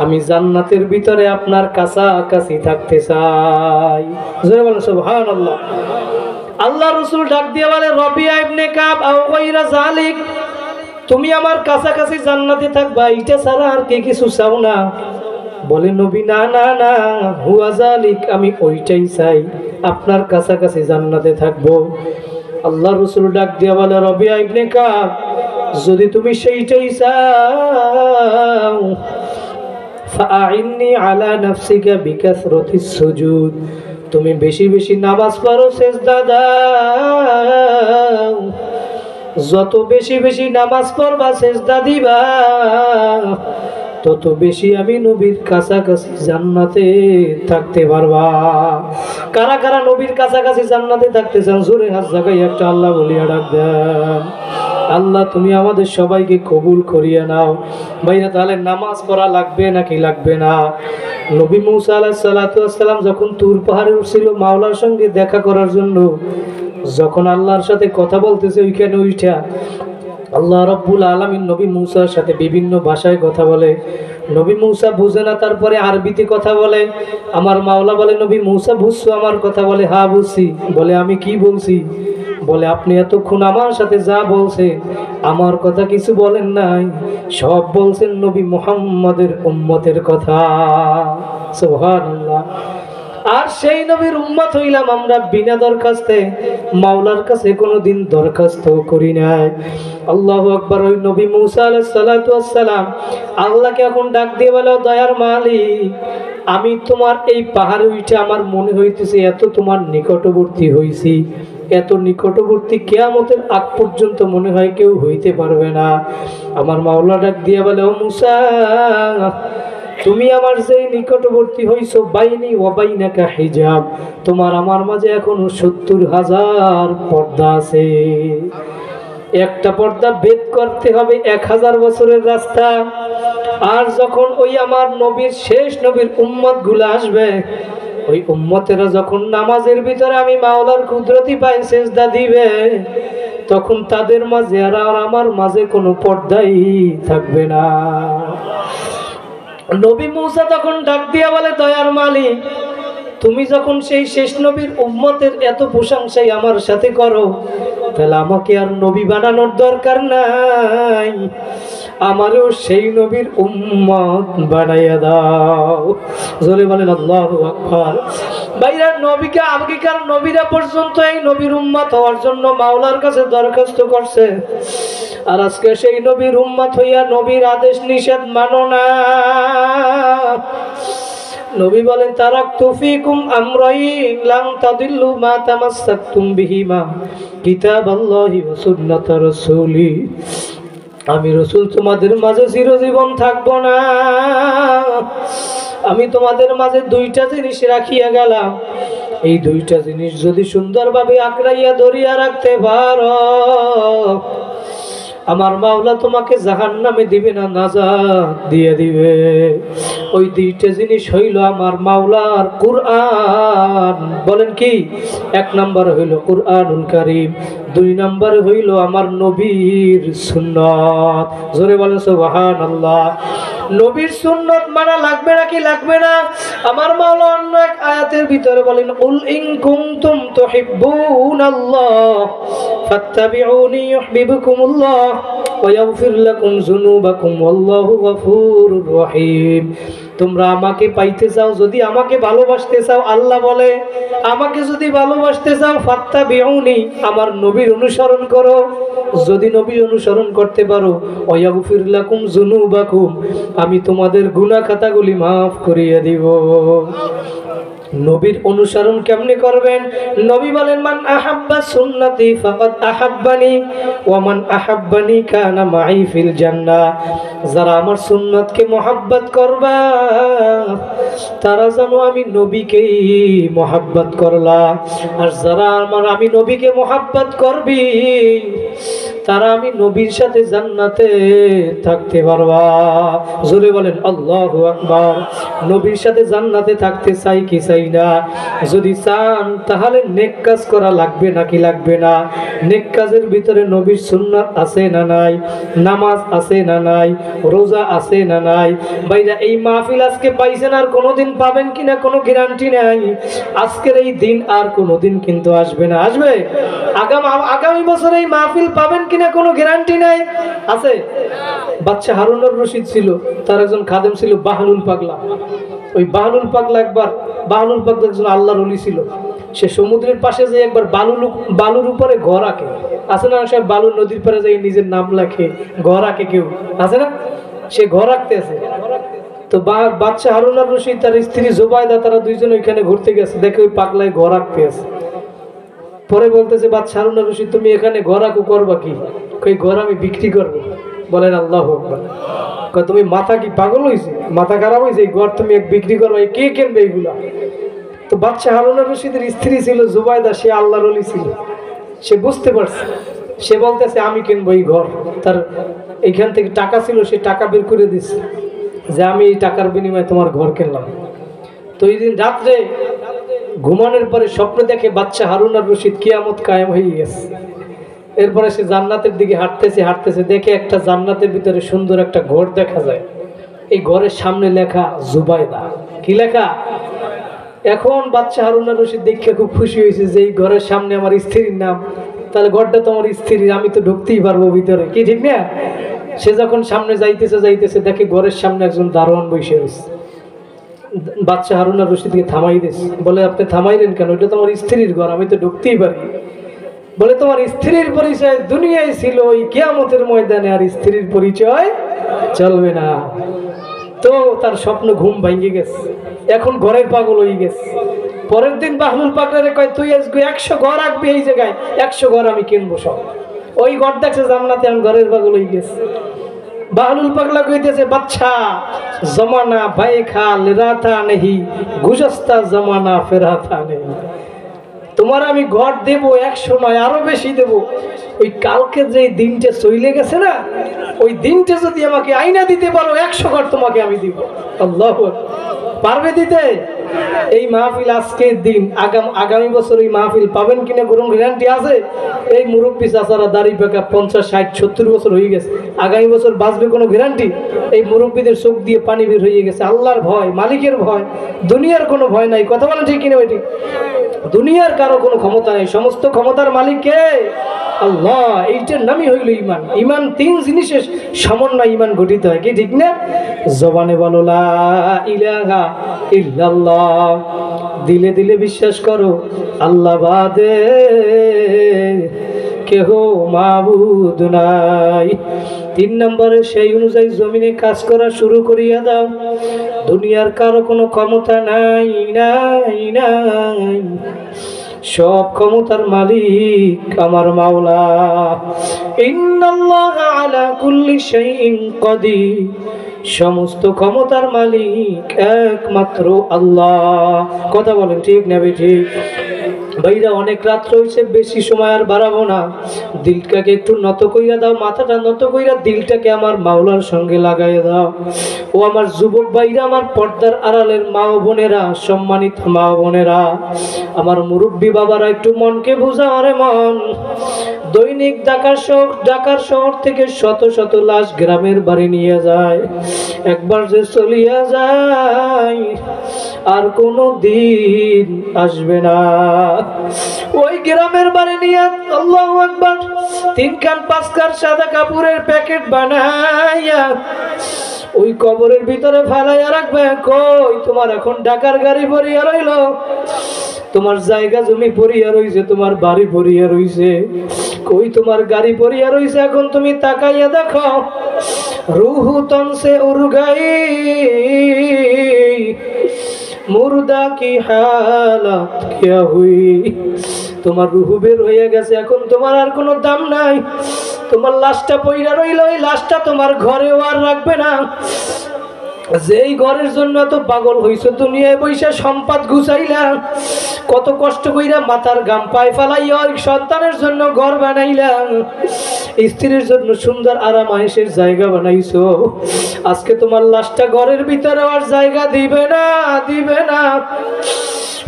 আমি জান্নাতের ভিতরে আপনার কাছাকাছি থাকতে চাই। জোরে বলেন সুবহানাল্লাহ। আল্লাহ রাসূল ডাক দিয়ে বলে, রবিআ ইবনে কাব আও গায়রা যালিক, তুমি আমার কাছাকাছি জান্নাতে থাকবা, এটা ছাড়া আর কে কিছু চাও না? বলে নবী, না না না, হুয়া যালিক, আমি ওইটাই চাই, আপনার কাছাকাছি জান্নাতে থাকবো। আল্লাহ রাসূল ডাক দিয়ে বলে, রবিআ ইবনে কাব, যদি তুমি সেইটাই চাও ফাআইন্নি আলা নাফসিকা বিকাসরাতিস সুজুদ, তুমি বেশি বেশি নামাজ পড়ো, সিজদা দাও। যত বেশি বেশি নামাজ পড়বা, সিজদা দিবা, তত বেশি আমি নবীর কাছাকাছি জান্নাতে থাকতে পারবা। কারা কারা নবীর কাছাকাছি জান্নাতে থাকতে চান? জোরে হাত জাগাই একটা আল্লাহ বলিয়া ডাক দেন। আল্লাহ তুমি আমাদের সবাইকে কবুল করিয়া নাও। ভাইরা, তাহলে নামাজ পড়া লাগবে নাকি লাগবে না? নবী মূসা আলাইহিস সালাতু ওয়াস সালাম যখন তুর পাহাড়ে উঠছিল মাওলার সঙ্গে দেখা করার জন্য, যখন আল্লাহর সাথে কথা বলতেছে, ওইখানে উঠা আল্লাহ রাব্বুল আলামিন নবী মূসার সাথে বিভিন্ন ভাষায় কথা বলে। নবী মূসা বুঝে না, তারপরে আরবিতে কথা বলে। আমার মাওলা বলে, নবী মূসা বুঝছো আমার কথা? বলে, হ্যাঁ বুঝছি। বলে, আমি কি বলছি? বলে, আপনি এতক্ষণ আমার সাথে যা বলছেন আমার কথা কিছু বলেন নাই, সব বলছেন নবী মুহাম্মদের উম্মতের কথা। সুবহানাল্লাহ। আর সেই নবীর উম্মত হইলাম আমরা, বিনা দরখাস্তে মাওলার কাছে কোনোদিন দরখাস্ত করি নাই। আল্লাহু আকবার। ওই নবী মূসা আলাইহিস সালাতু ওয়াস সালাম আল্লাহকে এখন ডাক দিয়ে বলে, দয়ার মালিক, আমি তোমার এই পাহাড়ে উঠে আমার মনে হইতেছে এত তোমার নিকটবর্তী হইছি, এত নিকটবর্তী কিয়ামতের আগ পর্যন্ত মনে হয় কেউ হইতে পারবে না। আমার মাওলা ডাক দিয়ে বলে, ও মূসা, তুমি আমার যে নিকটবর্তী হইছো, বাইনি ওয়া বাইনাকা হিজাব, তোমার আমার মাঝে এখনো ৭০,০০০ পর্দা আছে। একটা পর্দা ভেদ করতে হবে ১,০০০ বছরের রাস্তা। আর যখন ওই আমার নবীর শেষ নবীর উম্মত গুলো আসবে, ওই উম্মতেরা যখন নামাজের ভিতরে আমি মাওলার কুদরতি পায়ে সিজদা দিবে, তখন তাদের মাঝে আর আমার মাঝে কোনো পর্দাই থাকবে না। নবী মূসা তখন ডাক দিয়া বলে, দয়ার মালিক, তুমি যখন সেই শেষ নবীর উম্মতের এত প্রশংসাই আমার সাথে করো, তাহলে আমাকে আর নবী বানানোর দরকার নাই, আমারও সেই নবীর উম্মত বানাইয়া দাও। জোরে বলেন আল্লাহু আকবার। ভাইরা, নবীকে আগেকার নবীরা পর্যন্ত এই নবীর উম্মত হওয়ার জন্য মাওলার কাছে দরখাস্ত করছে, আর আজকে সেই নবীর উম্মত হইয়া নবীর আদেশ নিষেধ মানো না। নবী বলেন, তারাকতু ফীকুম আমরাইন লান তাদিল্লু মা তামাসসাকতুম বিহিমা কিতাবাল্লাহি ওয়া সুন্নাতা রাসূলি, আমি রাসূল তোমাদের মাঝে চিরজীবন থাকবো না। আমি তোমাদের মাঝে দুইটা জিনিস রাখিয়া গেলাম, এই দুইটা জিনিস যদি সুন্দরভাবে আঁকড়াইয়া ধরিয়া রাখতে পারো, আমার মাওলা তোমাকে জাহান্নামে দিবে না, নাজাত দিয়ে দিবে। ওই দুইটা জিনিস হইল আমার মাওলার কুরআন। বলেন কি? এক নাম্বার হইল কুরআনুল কারীম, দুই নাম্বার হইল আমার নবীর সুন্নাত। জোরে বলেন সুবহানাল্লাহ। নবীর সুন্নাত মানা লাগবে নাকি লাগবে না? আমার মাওলা অন্য এক আয়াতের ভিতরে বলেন, কুল ইন কুনতুম তুহিব্বুনাল্লাহ ফাত্তাবিউনি ইউহিব্বুকুমুল্লাহ ওয়া ইয়াগফির লাকুম যুনুবাকুম ওয়াল্লাহু গফুরুর রহিম। তোমরা আমাকে পাইতে চাও, যদি আমাকে ভালোবাসতে চাও, আল্লাহ বলে আমাকে যদি ভালোবাসতে চাও ফাত্তাবিউনি, আমার নবীর অনুসরণ করো। যদি নবীর অনুসরণ করতে পারো, ওয়া ইয়াগফির লাকুম যুনুবাকুম, আমি তোমাদের গুনাহ খাতাগুলি মাফ করিয়ে দিব। নবীর অনুসরণ কেমনে করবেন? নবী বলেন, মান আহাব্বা সুন্নতি ফাকাদ আহাব্বানি ওয়া মান আহাব্বানি কানা মাই ফিল জান্নাহ। যারা আমার সুন্নতকে মহব্বত করবা তারা জানো আমি নবীকেই মহব্বত করলা, আর যারা আমি নবীকে মহব্বত করবি তারা আমি নবীর সাথে জান্নাতে থাকতে পারবা। জোরে বলেন আল্লাহু আকবার। নবীর সাথে জান্নাতে থাকতে চাই কি চাই না? যদি চান তাহলে নেক কাজ করা লাগবে নাকি লাগবে না? নেক কাজের ভিতরে নবীর সুন্নাত আছে না নাই? নামাজ আছে না নাই? রোজা আছে না নাই? ভাইরা, এই মাহফিল আজকে পাইছেন, আর কোনোদিন পাবেন কিনা কোনো গ্যারান্টি নাই। আজকের এই দিন আর কোনোদিন কিন্তু আসবে না। আসবে? আগামী বছর এই মাহফিল পাবেন কিনা কোনো গ্যারান্টি নাই। আছে? বাচ্চা হারুনুর রশিদ ছিল, তার একজন খাদেম ছিল বাহলুল পাগলা। ওই বাহলুল পাগলা বাহলুল পাগলা একজন আল্লাহর ওলি ছিল। সে সমুদ্রের পাশে যে একবার বালুর উপরে ঘর আঁকে, আছে না? সে বালুর নদীর পারে যাই নিজের নাম লেখে, ঘর আঁকে কেউ, আছে না? সে ঘর আঁকতে আছে। তো বাচ্চা হারুনুর রশিদ তার স্ত্রী জোবায়দা, তারা দুইজন ওইখানে ঘুরতে গেছে, দেখে ওই পাগলায় ঘর আঁকতে আছে। পরে বলতেছে, বাচ্চা হারুনুর রশিদ, তুমি এখানে ঘর আঁকু করবা কি? ওই ঘর আমি বিক্রি করবো। বলেন আল্লাহু আকবার। তুমি মাথা কি পাগল হয়েছে? মাথা খারাপ হয়েছে? এই ঘর তুমি বিক্রি করবা? কে কিনবে এইগুলা? তো বাচ্চা হারুনুর রশিদের স্ত্রী ছিল জুবাইদা, সে আল্লাহর ওলি ছিল, সে বুঝতে পারছে। সে বলতেছে আমি কিনবো এই ঘর। তার এইখান থেকে টাকা ছিল, সে টাকা বের করে দিচ্ছে যে আমি এই টাকার বিনিময়ে তোমার ঘর কিনলাম। তো এই দিন রাত্রে ঘুমানোর পরে স্বপ্ন দেখে বাচ্চা হারুনুর রশিদ কিয়ামত কায়েম হয়ে গেছে। এরপরে সে জান্নাতের দিকে হাঁটতেছে, দেখে একটা জান্নাতের ভিতরে সুন্দর একটা ঘর দেখা যায়। এই ঘরের সামনে লেখা জুবাইদা। কি লেখা? এখন বাচ্চা হারুনুর রশিদ দেখে খুব খুশি হয়েছে যে এই ঘরের সামনে আমার স্ত্রীর নাম, তাহলে ঘরটা তো আমার স্ত্রীর, আমি তো ঢুকতেই পারবো ভিতরে, কি ঠিক না? সে যখন সামনে যাইতেছে দেখে ঘরের সামনে একজন দারোয়ান বসে রয়েছে। বাচ্চা হারুনুর রশিদকে থামাই দিয়েছে, বলে আপনি থামাইলেন কেন? এটা তো আমার স্ত্রীর ঘর, আমি তো ঢুকতেই পারি। বলে তোমার স্ত্রীর পরিচয় দুনিয়ায় ছিল, ওই কিয়ামতের ময়দানে আর স্ত্রীর পরিচয় চলবে না। তো তার স্বপ্ন ঘুম ভেঙে গেছে, এখন ঘরের পাগল হয়ে গেছে। পরের দিন বাহলুল পাগলারে কয়, তুই আজকে 100 ঘর রাখবি এই জায়গায়, 100 ঘর আমি কিনবো সব। ওই ঘর দেখছে জান্নাতে, এখন ঘরের পাগল হয়ে গেছে। বাহলুল পাগলা কইতেছে, বাচ্চা জমানা ভাই খাল রাতা নেহি, গুজস্তা জমানা ফেরাতা নেই। তোমার আমি ঘর দেব 100 নয়, আরো বেশি দেব। ওই কালকে যে দিনটা চলে গেছে না, ওই দিনটা যদি আমাকে আইনা দিতে পারো, 100 ঘর তোমাকে আমি দিব। আল্লাহু আকবার। পারবে দিতে? এই মাহফিল আজকের দিন, আগামী বছর এই মাহফিল পাবেন কিনা কোনো গ্যারান্টি আছে? এই মুরব্বী চাচারা দাড়ি পাকা 50, 60, 70 বছর হয়ে গেছে, আগামী বছর বাঁচবে কোনো গ্যারান্টি? এই মুরব্বীদের চোখ দিয়ে পানি বের হয়ে গেছে। আল্লাহর ভয়, মালিকের ভয়, দুনিয়ার কোনো ভয় নাই। কথা বলেন ঠিক কিনা? ঠিক। দুনিয়ার কারো কোনো ক্ষমতা নেই, সমস্ত ক্ষমতার মালিক কে? আল্লাহ। এইটার নামই হইল ইমান। ইমান 3 জিনিসের সমন্বয় ইমান গঠিত হয়, কি ঠিক না? জবানে বলো লা ইলাহা ইল্লাল্লাহ, দিলে দিলে বিশ্বাস করো আল্লাহ বাদে কেহ মাবুদ নাই। 3 নম্বরে সেই অনুযায়ী জমিনে কাজ করা শুরু করিয়া দাও। দুনিয়ার কারো কোনো ক্ষমতা নাই, নাই, নাই। সব ক্ষমতার মালিক আমার মাওলা। ইন্নাল্লাহা আলা কুল্লি শাইইন কাদির, সমস্ত ক্ষমতার মালিক একমাত্র আল্লাহ। কথা বলেন ঠিক না? ঠিক। ভাইরা অনেক রাত রয়েছে, বেশি সময় আর বাড়াবো না। দিলটাকে একটু নত কইরা দাও, মাথাটা নত কইরা দিলটাকে আমার মাওলার সঙ্গে লাগাইয়া দাও। ও আমার যুবক ভাইরা, আমার পর্দার আড়ালের মা ও বোনেরা, সম্মানিত মা ও বোনেরা, আমার মুরব্বী বাবারা, একটু মনকে বুঝাও রে মন। দৈনিক ঢাকার শহর থেকে শত শত লাশ গ্রামের বাড়ি নিয়ে যায়। একবার যে চলিয়া যায় আর কোনো দিন আসবে না। ওই গ্রামের বাড়ি নিয়ে আল্লাহু আকবার 3 কান 5 কান সাদা কাপড়ের প্যাকেট বানাইয়া ওই কবরের ভিতরে ফেলাইয়া রাখবে। কই তোমার এখন ঢাকার গাড়ি ভরিয়া রইল, তোমার জায়গা জমি পড়িয়া রইছে, তোমার বাড়ি পড়িয়া রইছে, কই তোমার গাড়ি পড়িয়া রইছে। এখন তুমি তাকাইয়া দেখো, রুহু তন সে উড় গই, মুর্দা কি হালাত কিয়া হুই। তোমার রুহু বের হয়ে গেছে, এখন তোমার আর কোনো দাম নাই। তোমার লাশটা পইরা রইল, ওই লাশটা তোমার ঘরেও আর রাখবে না। যেই ঘরের জন্য এত পাগল হইছো, দুনিয়ায় বৈশা সম্পদ গুছাইলা, কত কষ্ট কইরা মাথার গাম পায়ে ফালাইয়া সন্তানের জন্য ঘর বানাইলা, স্ত্রীর জন্য সুন্দর আরাম আয়েশের জায়গা বানাইছো, আজকে তোমার লাশটা ঘরের ভিতরে আর জায়গা দিবে না, দিবে না।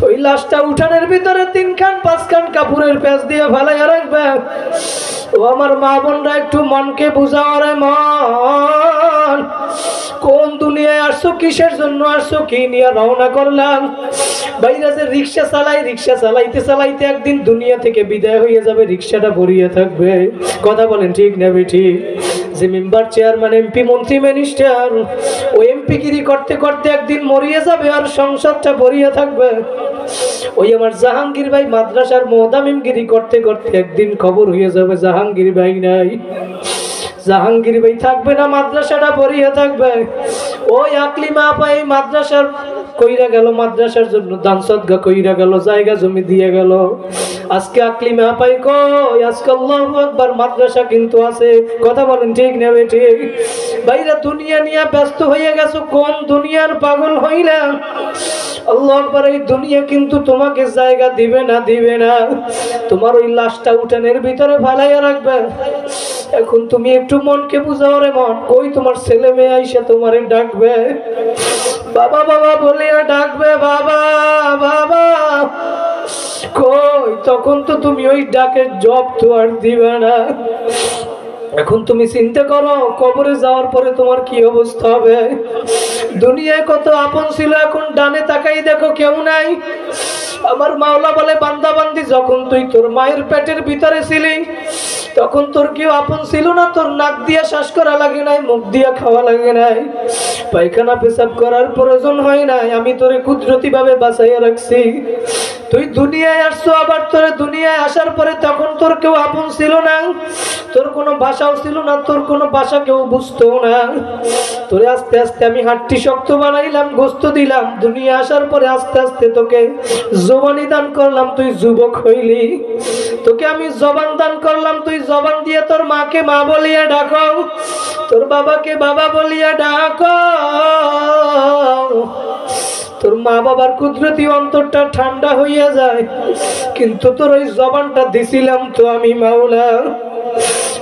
ওই লাশটা উঠানের ভিতরে 3 খান 5 খান কাপড়ের প্যাচ দিয়ে ফালাইয়া রাখবে। ও আমার মা বোনরা, একটু মনকে বুঝাও রে মন। কোন দুনিয়ায় আসছো, কিসের জন্য আসছো, কি নিয়ে রওনা করলাম? বাইরে যে রিক্সা চালাই, রিক্সা চালাইতে চালাইতে একদিন দুনিয়া থেকে বিদায় হয়ে যাবে, রিক্সাটা ভরিয়ে থাকবে। কথা বলেন ঠিক না বেঠিক? যে মেম্বার, চেয়ারম্যান, এমপি, মন্ত্রী, মিনিস্টার, ও এমপি গিরি করতে করতে একদিন মরিয়ে যাবে, আর সংসদটা ভরিয়ে থাকবে। ওই আমার জাহাঙ্গীর ভাই মাদ্রাসার মোহতামিমগিরি করতে করতে একদিন খবর হয়ে যাবে জাহাঙ্গীর ভাই নাই, জাহাঙ্গীর ভাই থাকবে না, মাদ্রাসাটা ভরিয়ে থাকবে। ওই আকলিমা আপা এই মাদ্রাসার কইরা গেল, মাদ্রাসার জন্য দান সদকা কইরা গেল, জায়গা জমি দিয়ে গেল। আজকে আকলিমা আপাই কই, আজকে আল্লাহু আকবার মাদ্রাসা কিন্তু আছে। কথা বলেন ঠিক না বেঠিক? ভাইরা দুনিয়া নিয়ে ব্যস্ত হয়ে গেছো, কোন দুনিয়ার পাগল হইলাম? আল্লাহু আকবার, এই দুনিয়া কিন্তু তোমাকে জায়গা দিবে না, দিবে না। তোমার ওই লাশটা উঠানের ভিতরে ফালাইয়া রাখবে। এখন তুমি একটু মনকে বুঝাও রে মন। কই তোমার ছেলে মেয়ে আইসা তোমারে ডাকবে, বাবা বাবা বলিয়া ডাকবে, বাবা বাবা। কই তখন তো তুমি ওই ডাকের জব তো আর দিবে না। এখন তুমি চিন্তা করো, কবরে যাওয়ার পরে তোমার কি অবস্থা হবে? দুনিয়ায় কত আপন ছিল, এখন ডানে তাকাই দেখো কেউ নাই। আমার মাওলা বলে, বান্দা বান্দি, যখন তুই তোর মায়ের পেটের ভিতরে ছিলি তখন তোর কেউ আপন ছিল না। তোর নাক দিয়া শ্বাস করা লাগে নাই, মুখ দিয়া খাওয়া লাগে নাই, পায়খানা পেশাব করার প্রয়োজন হয় নাই। আমি তোরে কুদরতি ভাবে বাঁচাইয়া রাখছি। তুই দুনিয়ায় আসছো, আবার তোরে দুনিয়ায় আসার পরে তখন তোর কেউ আপন ছিল না, তোর কোনো ভাষাও ছিল না, তোর কোনো ভাষা কেউ বুঝতো না। তোরে আস্তে আস্তে আমি হাড্ডি শক্ত বানাইলাম, গোস্ত দিলাম। দুনিয়া আসার পরে আস্তে আস্তে তোকে জবানি দান করলাম, তুই যুবক হইলি। তোকে আমি জবান দান করলাম, তুই জবান দিয়ে তোর মাকে মা বলিয়া ডাকো, তোর বাবাকে বাবা বলিয়া ডাকো। তোর মা বাবার কুদরতি অন্তরটা ঠান্ডা হইয়া যায়। কিন্তু তোর ওই জবানটা দিছিলাম তো আমি মাওলা,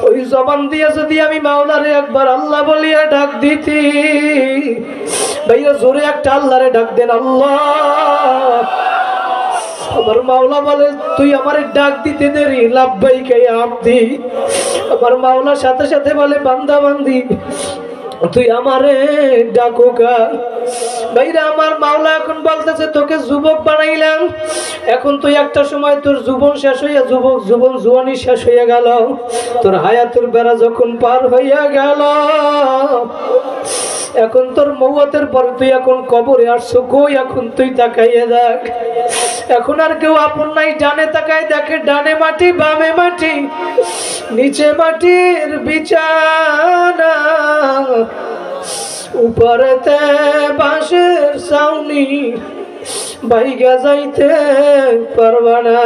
ওই জবান দিয়ে যদি আমি মাওলারে একবার আল্লাহ বলিয়া ডাক দিতি, ভাইয়া জোরে একটা আল্লাহরে ডাক দেন, আল্লাহ। আমার মাওলা বলে, তুই আমারে ডাক দিতে দেরি, লাব্বাইকা ইয়া আবদি। আমার মাওলা সাথে সাথে বলে, বান্দা বান্দি তুই আমারে ডাকুকা। ভাইরা আমার মাওলা এখন বলতেছে, তোকে যুবক বানাইলাম, এখন তুই একটা সময় তোর জীবন শেষ হইয়া জুয়ানি শেষ হইয়া গেল, তোর হায়াতের বেড়া যখন পার হইয়া গেল, এখন তোর মওয়াতের পরে তুই এখন কবরে আসছো। কই এখন তুই তাকাইয়া দেখ, এখন আর কেউ আপন নাই। ডানে তাকায় দেখে, ডানে মাটি, বামে মাটি, নিচে মাটির বিছানা, উপরেতে বাঁশের ছাউনি, বাইগা যাইতে পারবা না।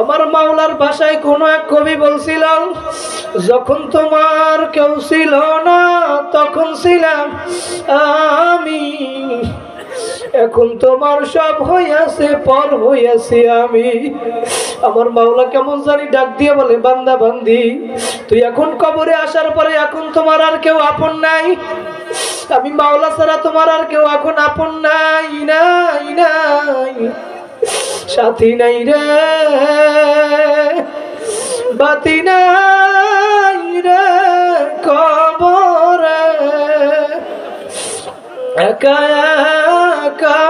আমার মাওলার ভাষায় কোন এক কবি বলছিল, যখন তোমার কেউ ছিল না তখন ছিলাম আমি, এখন তোমার সব হইয়াছে, পর হইয়াছি আমি। আমার মাওলা কেমন জানি ডাক দিয়ে বলে, বান্দা বান্দি, তুই এখন কবরে আসার পরে এখন তোমার আর কেউ আপন নাই। আমি মাওলা ছাড়া তোমার আর কেউ এখন আপন নাই, নাই নাই, সাথী নাই রে, বাতি নাই রে কবরে, একা একা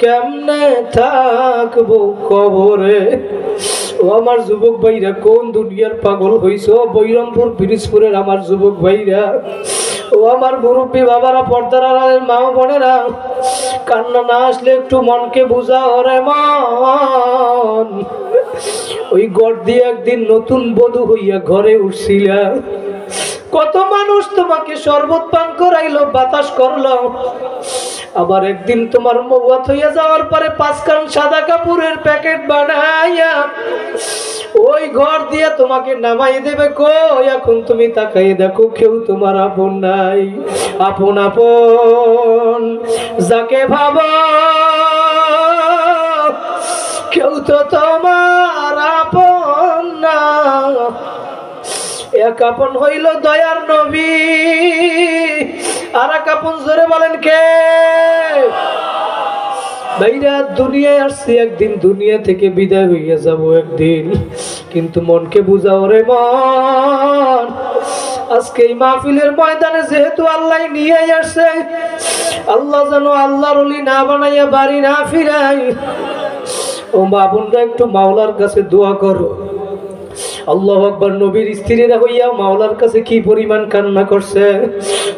কেমনে থাকবো কবরে। ও আমার যুবক ভাইরা, কোন দুনিয়ার পাগল হইছ? বৈরমপুর পিরিজপুরের আমার যুবক ভাইরা, ও আমার মুরব্বী বাবারা, পর্দার আড়ালের মা বোনেরা, কান্না না আসলে একটু মনকে বুঝাও রে মন। ওই ঘর দিয়ে একদিন নতুন বধূ হইয়া ঘরে উঠছিলা, কত মানুষ তোমাকে শরবত পান করাইলো, বাতাস করলো। আবার একদিন তোমার মৌয়াত হইয়া যাওয়ার পরে 5 কান সাদা কাপড়ের প্যাকেট বানাইয়া ওই ঘর দিয়ে তোমাকে নামাই দেবে। কই এখন তুমি তাকাই দেখো, কেউ তোমার আপন নাই। আপন আপন যাকে ভাবো, কেউ তো তোমার আপন না। এক আপন হইল দয়ার নবী, আর এক আপন জোরে বলেন কে? ভাইরা, দুনিয়ায় আসছি একদিন, দুনিয়া থেকে বিদায় হইয়া যাব একদিন, কিন্তু মনকে বুঝাও রে মন। আজকে এই মাহফিলের ময়দানে যেহেতু আল্লাহ নিয়ে আসছে, আল্লাহ যেন আল্লাহর ওলি না বানাইয়া বাড়ি না ফিরাই। ও মা বোনরা, একটু মাওলার কাছে দোয়া করো। আল্লাহু আকবার। নবীর স্ত্রীরা হইয়া মাওলার কাছে কি পরিমাণ কান্না করছে।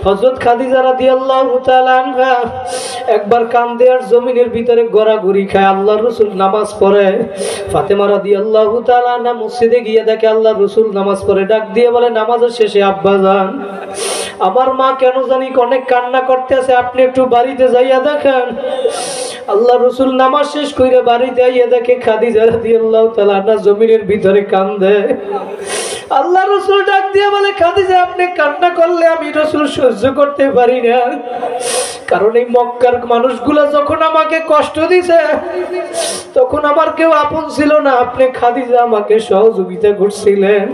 হযরত খাদিজা রাদিয়াল্লাহু তাআলা আনহা একবার কান্দে আর জমিনের ভিতরে গড়াগড়ি খায়। আল্লাহর রাসূল নামাজ পড়ে। ফাতেমা রাদিয়াল্লাহু তাআলা আনহা মসজিদে গিয়ে দেখে আল্লাহর রাসূল নামাজ পড়ে। ডাক দিয়ে বলে, নামাজের শেষে আব্বা যান, আমার মা কেন জানি অনেক কান্না করতে আছে, আপনি একটু বাড়িতে যাইয়া দেখেন। আল্লাহ রাসূল নামাজ শেষ কইরা বাড়িতে আইয়া দেখে খাদিজা রাদিয়াল্লাহু তাআলা আনহা জমিনের ভিতরে কান্দে। আল্লাহ রাসূল ডাক দিয়ে বলে, খাদিজা, আপনি কান্না করলে আমি রাসূল সহ্য করতে পারি না, কারণ এই মক্কার মানুষগুলা যখন আমাকে কষ্ট দিছে তখন আমার কেউ আপন ছিল না, আপনি খাদিজা আমাকে সহযোগিতা করছিলেন।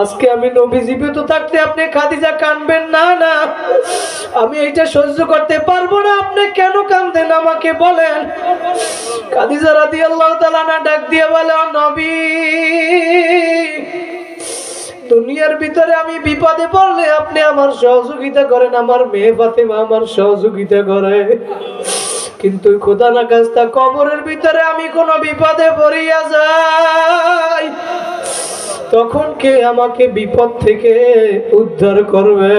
আজকে আমি নবী জীবিত থাকতে আপনি খাদিজা কাঁদবেন না, না আমি এইটা সহ্য করতে পারবো না, আপনি কেন কাঁদেন আমাকে বলেন। খাদিজা রাদিয়াল্লাহু তাআলা না ডাক দিয়ে বলে, ও নবী, দুনিয়ার ভিতরে আমি বিপদে পড়লে আপনি আমার সহযোগিতা করেন, আমার মেয়ে ফাতেমা আমার সহযোগিতা করে, কিন্তু খোদা না খাস্তা কবরের ভিতরে আমি কোনো বিপদে পড়িয়া যাই, তখন কে আমাকে বিপদ থেকে উদ্ধার করবে?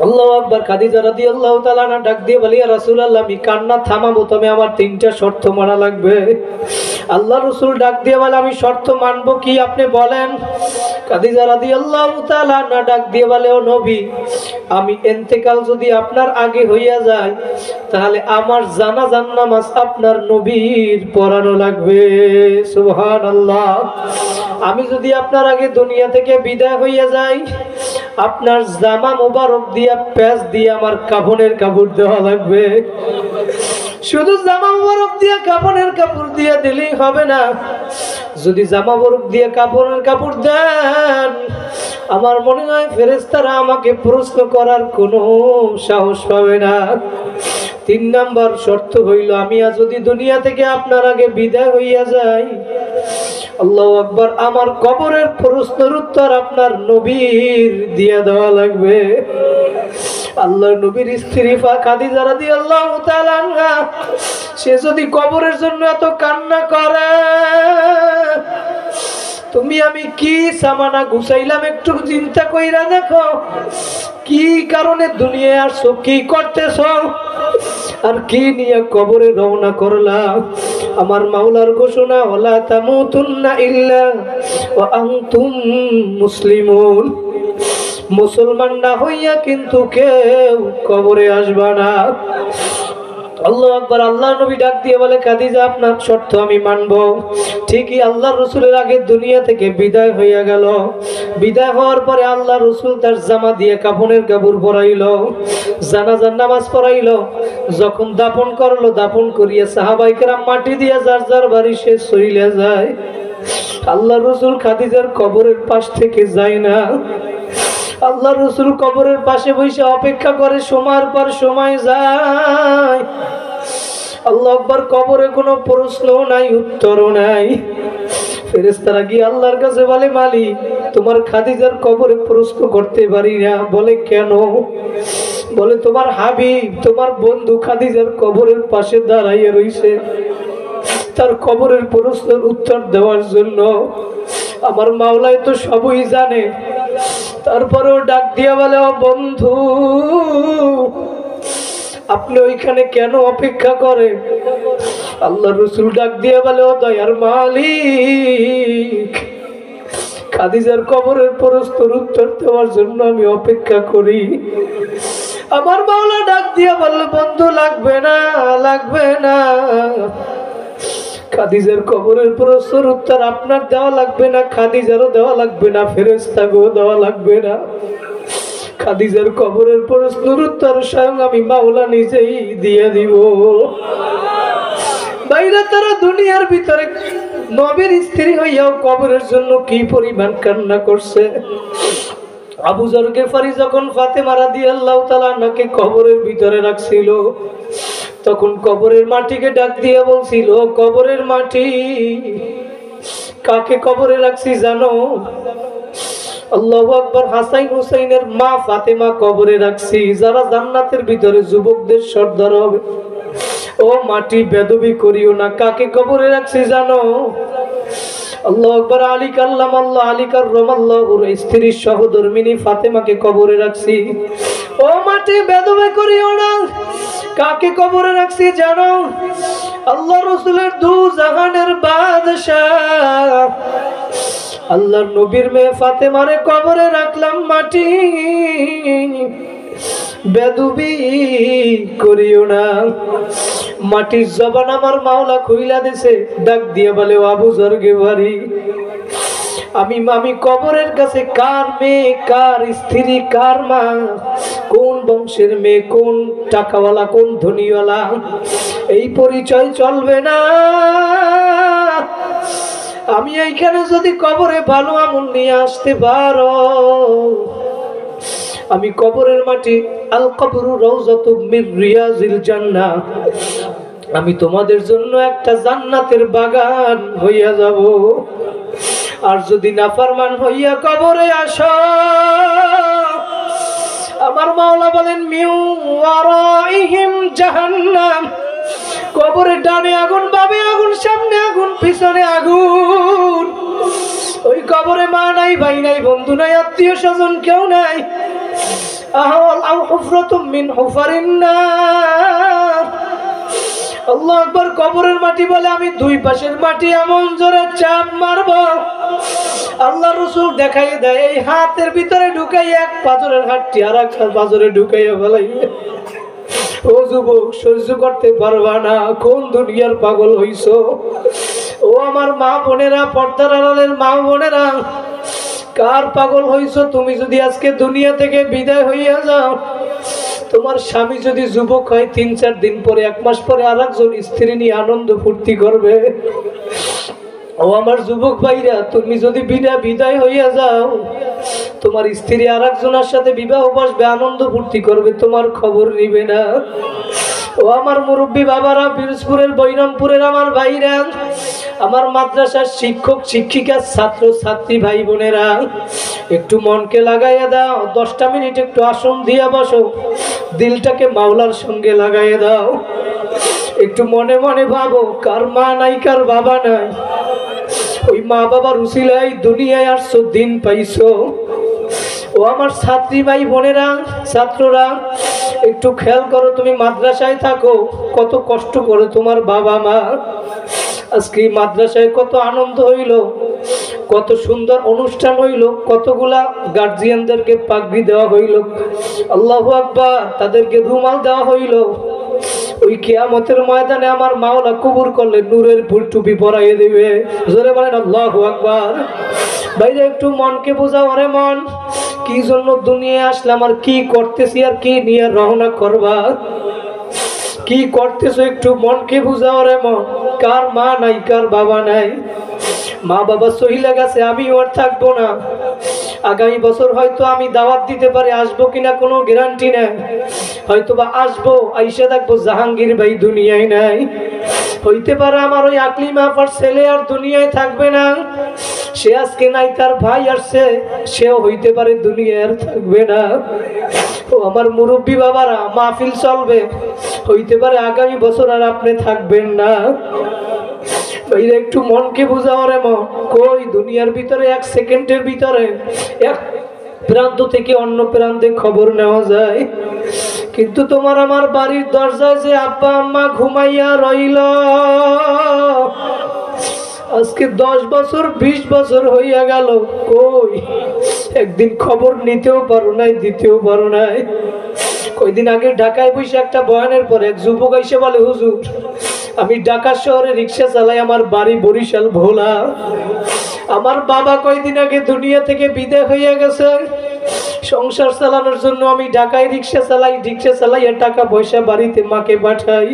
আল্লাহু আকবার। খাদিজা রাদিয়াল্লাহু তাআলা না ডাক দিয়ে বলে, ইয়া রাসূলুল্লাহ, আমি কান্না থামাবো, তবে আমার 3টা শর্ত মানা লাগবে। আল্লাহ রাসূল ডাক দিয়ে বলে, আমি শর্ত মানবো কি আপনি বলেন। খাদিজা রাদিয়াল্লাহু তাআলা না ডাক দিয়ে বলে, ও নবী, আমি ইন্তেকাল যদি আপনার আগে হইয়া যায় তাহলে আমার জানাজার নামাজ আপনার নবীর পড়ানো লাগবে। সুবহানাল্লাহ। আমি যদি আপনার আগে দুনিয়া থেকে বিদায় হইয়া যাই, আপনার জামা মোবারক দিয়া প্যাচ দিয়ে আমার কাফনের কাপড় দেওয়া লাগবে। শুধু জামা মোবারক দিয়ে কাফনের কাপড় দিয়ে দিলেই হবে না, যদি জামা মোবারক দিয়ে কাফনের কাপড় দেন, আমার মনে হয় ফেরেশতারা আমাকে প্রশ্ন করার কোনো সাহস পাবে না। 3 নাম্বার শর্ত হইল, আমি যদি দুনিয়া থেকে আপনার আগে বিদায় হইয়া যাই, আল্লাহু আকবার, আমার কবরের প্রশ্নের উত্তর আপনার নবীর দিয়ে দেওয়া লাগবে। আল্লাহর নবীর স্ত্রী খাদিজা রাদিয়াল্লাহু তাআলা আনহা, সে যদি কবরের জন্য এত কান্না করে, তুমি আমি কি সামানা গুছাইলাম একটু চিন্তা কইরা দেখো, কি কারণে দুনিয়ায় আসছো, কি করতেছো, আর কি নিয়ে কবরে রওনা করলাম। আমার মাওলার ঘোষণা, ওয়ালা তামুতুন্না ইল্লা ওয়া আনতুম মুসলিমুন, মুসলমান না হইয়া কিন্তু কেউ কবরে আসবা না। আল্লাহু আকবার। আল্লাহ নবী ডাক দিয়ে বলে, খাদিজা আপনার শর্ত আমি মানব। ঠিকই আল্লাহ রসুলের আগে দুনিয়া থেকে বিদায় হইয়া গেল। বিদায় হওয়ার পরে আল্লাহ রসুল তার জামা দিয়ে কাফনের কাপড় পরাইল, জানাজার নামাজ পড়াইল। যখন দাফন করলো, দাফন করিয়া সাহাবায়ে কেরাম মাটি দিয়া যার যার বাড়ি সে চইলা যায়। আল্লাহ রসুল খাদিজার কবরের পাশ থেকে যায় না। আল্লাহ রসুল কবরের পাশে বসে অপেক্ষা করে, সময়ের পর সময় যায়। আল্লাহ আকবার। কবরে কোনো প্রশ্ন নাই, উত্তরও নাই। ফেরেশতারা গিয়ে আল্লাহর কাছে বলে, মালিক তোমার খাদিজার কবরে প্রশ্ন করতে পারি না। বলে কেন? বলে তোমার হাবিব, তোমার বন্ধু খাদিজার কবরের পাশে দাঁড়াইয়া রইছে, তার কবরের প্রশ্নের উত্তর দেওয়ার জন্য। আমার মাওলাই তো সবই জানে, তারপরেও ডাক দিয়া বলে, ও বন্ধু আপনি ওইখানে কেন অপেক্ষা করে? আল্লাহ রসুল ডাক দিয়ে বলে, ও দয়ার মালিক, খাদিজার কবরের প্রশ্নের উত্তর দেওয়ার জন্য আমি অপেক্ষা করি। আমার মাওলা ডাক দিয়া বলল, বন্ধু লাগবে না, লাগবে না। খাদিজার কবরের প্রশ্নের উত্তর আপনার দেওয়া লাগবে না, খাদিজারও দেওয়া লাগবে না, ফেরেশতাকেও দেওয়া লাগবে না। খাদিজার কবরের প্রশ্নের উত্তর স্বয়ং আমি মাওলা নিজেই দিয়ে দিব। বাইরে তারা দুনিয়ার ভিতরে নবীর স্ত্রী হইয়াও কবরের জন্য কি পরিমাণ কান্না করছে। আবু যর গিফারি যখন ফাতেমা রাদিয়াল্লাহু তাআলা আনহাকে কবরের ভিতরে রাখছিল, তখন কবরের মাটিকে ডাক দিয়ে বলছিল, কবরের মাটি, কাকে কবরে রাখছি জানো? আল্লাহু আকবার। হাসান হুসাইনের মা ফাতেমা কবরে রাখছি, যারা জান্নাতের ভিতরে যুবকদের সর্দার হবে। ও মাটি বেদবি করিও না, কাকে কবরে রাখছি জানো? আল্লাহু আকবার। আলী কাল্লাম আল্লাহ, আলী কাররামাল্লাহুর স্ত্রী সহধর্মিনী ফাতেমাকে কবরে রাখছি। ও মাটি বেদবি করিও না, কাকে কবরে রাখছি জানো? আল্লাহ রাসূলের দু জাহানের বাদশাহ আল্লাহর নবীর মেয়ে ফাতেমারে কবরে রাখলাম। মাটি বেদবি করিও না। মাটির জবান আমার মাওলা খুইলা দিছে, ডাক দিয়ে বলে, আবু যর গিফারি, আমি কবরের কাছে কার মেয়ে, কার স্ত্রী, কার মা, কোন বংশের মেয়ে, কোন টাকাওয়ালা, কোন ধনীওয়ালা, এই পরিচয় চলবে না। আমি এইখানে যদি কবরে ভালো আমল নিয়ে আসতে পারো, আমি কবরের মাটি, আল কবরু রাউযাতুম মির রিয়াজিল জান্নাহ, আমি তোমাদের জন্য একটা জান্নাতের বাগান হইয়া যাব। আর যদি নাফরমান হইয়া কবরে আসো, আমার মাওলা বলেন, মিউ ওয়ারাইহিম জাহান্নাম, কবরের ডানে আগুন, বামে আগুন, সামনে আগুন, পিছনে আগুন। ওই কবরে মা নাই, ভাই নাই, বন্ধু নাই, আত্মীয় স্বজন কেউ নাই। আও হুফরাতুম মিন হুফারিন নার। আল্লাহু আকবার। কবরের মাটি বলে, আমি দুই পাশের মাটি এমন জোরে চাপ মারব, আল্লাহ রাসূল দেখাইয়া দেয়, এই হাতের ভিতরে ঢুকাই এক পাথরের হাড়টি আর এক পাথরে ঢুকাইয়া ফেলাইবে। ও যুবক, সহ্য করতে পারবা না, কোন দুনিয়ার পাগল হইছো? ও আমার মা বোনেরা, পর্দার আড়ালের মা বোনেরা, কার পাগল হইছো তুমি? যদি আজকে দুনিয়া থেকে বিদায় হইয়া যাও, তোমার স্বামী যদি যুবক হয়, 3-4 দিন পরে, 1 মাস পরে আরেকজন স্ত্রী নিয়ে আনন্দ ফুর্তি করবে। ও আমার যুবক ভাইরা, তুমি যদি বিদায় হইয়া যাও, তোমার স্ত্রী আরেকজনের সাথে বিবাহ বসবে, আনন্দ ফুর্তি করবে, তোমার খবর নিবে না। ও আমার মুরব্বী বাবারা, পিরোজপুরের, বৈরামপুরের আমার ভাইরা, আমার মাদ্রাসার শিক্ষক শিক্ষিকা, ছাত্র ছাত্রী ভাই বোনেরা, একটু মনকে লাগাইয়া দাও। 10টা মিনিট একটু আসন দিয়া বসো, দিলটাকে মাওলার সঙ্গে লাগাইয়া দাও। একটু মনে মনে ভাবো, কার মা নাই, কার বাবা নাই, ওই মা বাবার উসিলায় দুনিয়ায় আসছো, দিন পাইছো। ও আমার ছাত্রী ভাই বোনেরা, ছাত্ররা, একটু খেয়াল করো, তুমি মাদ্রাসায় থাকো, কত কষ্ট করে তোমার বাবা মা। আজকে মাদ্রাসায় কত আনন্দ হইল, কত সুন্দর অনুষ্ঠান হইল, কতগুলা গার্জিয়ানদেরকে পাগড়ি দেওয়া হইল, আল্লাহু আকবার, তাদেরকে রুমাল দেওয়া হইল। ওই কিয়ামতের ময়দানে আমার মাওলা কবুল করলে নূরের ফুল টুপি পরাইয়ে দিবে। জোরে বলেন আল্লাহু আকবার। ভাইরা একটু মনকে বোঝাও, আরে মন, কি জন্য দুনিয়ায় আসলাম আর কি করতেছি আর কি নিয়ে রওনা করবা, কি করতেছো একটু মনকে বুঝাও রে মন। কার মা নাই, কার বাবা নাই, মা বাবা সহিলা গেছে, আমি আর থাকবো না। আগামী বছর হয়তো আমি দাওয়াত দিতে পারি, আসবো কিনা কোনো গ্যারান্টি নাই। হয়তো বা আসবো, আইসা দেখবো জাহাঙ্গীর ভাই দুনিয়ায় নাই। হইতে পারে আমার ওই আকলিম আপার ছেলে আর দুনিয়ায় থাকবে না, সে আজকে নাই, তার ভাই আসছে, সেও হইতে পারে দুনিয়ায় আর থাকবে না। ও আমার মুরব্বী বাবারা, মাহফিল চলবে, হইতে পারে আগামী বছর আর আপনি থাকবেন না। ভাইরা একটু মনকে বুঝাও রে মন। কই দুনিয়ার ভিতরে এক সেকেন্ডের ভিতরে এক প্রান্ত থেকে অন্য প্রান্তে খবর নেওয়া যায়, কিন্তু তোমার আমার বাড়ির দরজায় যে আব্বা আম্মা ঘুমাইয়া রইল, আজকে 10 বছর 20 বছর হইয়া গেল, কই একদিন খবর নিতেও পারো নাই, দিতেও পারো নাই। কয়দিন আগে ঢাকায় বসে একটা বয়ানের পরে এক যুবক এসে বলে, হুজুর আমি ঢাকা শহরে রিক্সা চালাই, আমার বাড়ি বরিশাল ভোলা, আমার বাবা কয়দিন আগে দুনিয়া থেকে বিদায় হইয়া গেছে, সংসার চালানোর জন্য আমি ঢাকায় রিক্সা চালাই, রিক্সা চালাইয়া টাকা পয়সা বাড়িতে মাকে পাঠাই,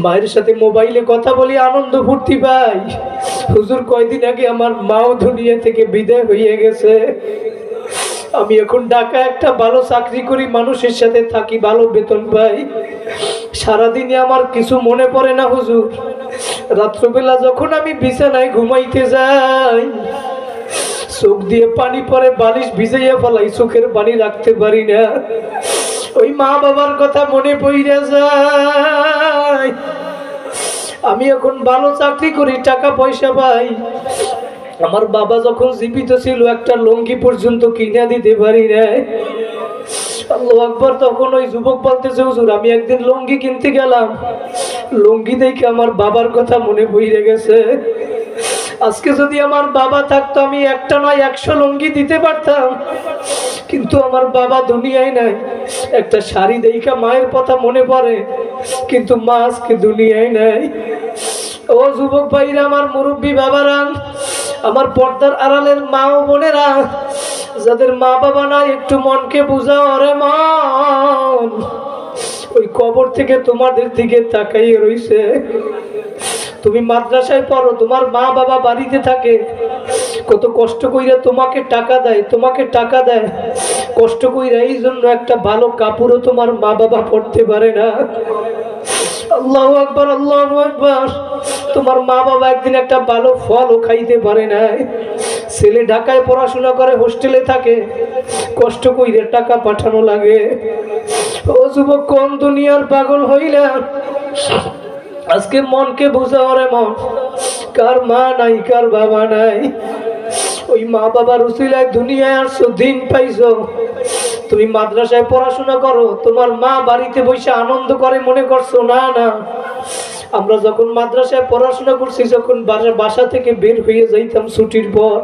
মায়ের সাথে মোবাইলে কথা বলি, আনন্দ ফুর্তি পাই। হুজুর কয়দিন আগে আমার মাও দুনিয়া থেকে বিদায় হইয়া গেছে, আমি এখন ঢাকায় একটা ভালো চাকরি করি, মানুষের সাথে থাকি, ভালো বেতন পাই, সারাদিনে আমার কিছু মনে পড়ে না হুজুর। রাত্রবেলা যখন আমি বিছানায় ঘুমাইতে যাই, চোখ দিয়ে পানি পড়ে, বালিশ ভিজাইয়া ফেলাই, চোখের পানি রাখতে পারি না, ওই মা বাবার কথা মনে পড়ে যায়। আমি এখন ভালো চাকরি করি, টাকা পয়সা পাই, আমার বাবা যখন জীবিত ছিল একটা লুঙ্গি পর্যন্ত কিনে দিতে পারি না। আল্লাহু আকবার। তখন ওই যুবক বলতেছে, হুজুর আমি একদিন লুঙ্গি কিনতে গেলাম, লুঙ্গি দেখে আমার বাবার কথা মনে পড়ে গেছে, আজকে যদি আমার বাবা থাকতো আমি একটা নয় 100 লুঙ্গি দিতে পারতাম, কিন্তু আমার বাবা দুনিয়ায় নাই। একটা শাড়ি দেখা মায়ের কথা মনে পড়ে, কিন্তু মা আজকে দুনিয়ায় নাই। ও যুবক ভাইরা, আমার মুরব্বী বাবারা, আমার পর্দার আড়ালের মা ও বোনেরা, যাদের মা বাবা নাই, একটু মনকে বুঝাও রে মন। ওই কবর থেকে তোমাদের দিকে তাকাইয়ে রইছে। তুমি মাদ্রাসায় পড়ো, তোমার মা বাবা বাড়িতে থাকে, কত কষ্ট কইরা তোমাকে টাকা দেয়, তোমাকে টাকা দেয় কষ্ট কইরা, এই জন্য একটা ভালো কাপড়ও তোমার মা বাবা পড়তে পারে না। আল্লাহু আকবার, আল্লাহু আকবার। তোমার মা বাবা একদিন একটা ভালো ফলও খাইতে পারে না। ছেলে ঢাকায় পড়াশোনা করে, হোস্টেলে থাকে, কষ্ট কইরে টাকা পাঠানো লাগে। ও যুবক, কোন দুনিয়ার পাগল হইলা? আজকে মনকে বুঝাও রে মন। কার মা নাই, কার বাবা নাই, ওই মা বাবার উসিলায় দুনিয়ায় আসছো, দিন পাইছো। তুমি মাদ্রাসায় পড়াশোনা করো, তোমার মা বাড়িতে বসে আনন্দ করে মনে করছো? না না, আমরা যখন মাদ্রাসায় পড়াশোনা করছি, যখন বাসা থেকে বের হয়ে যাইতাম ছুটির পর,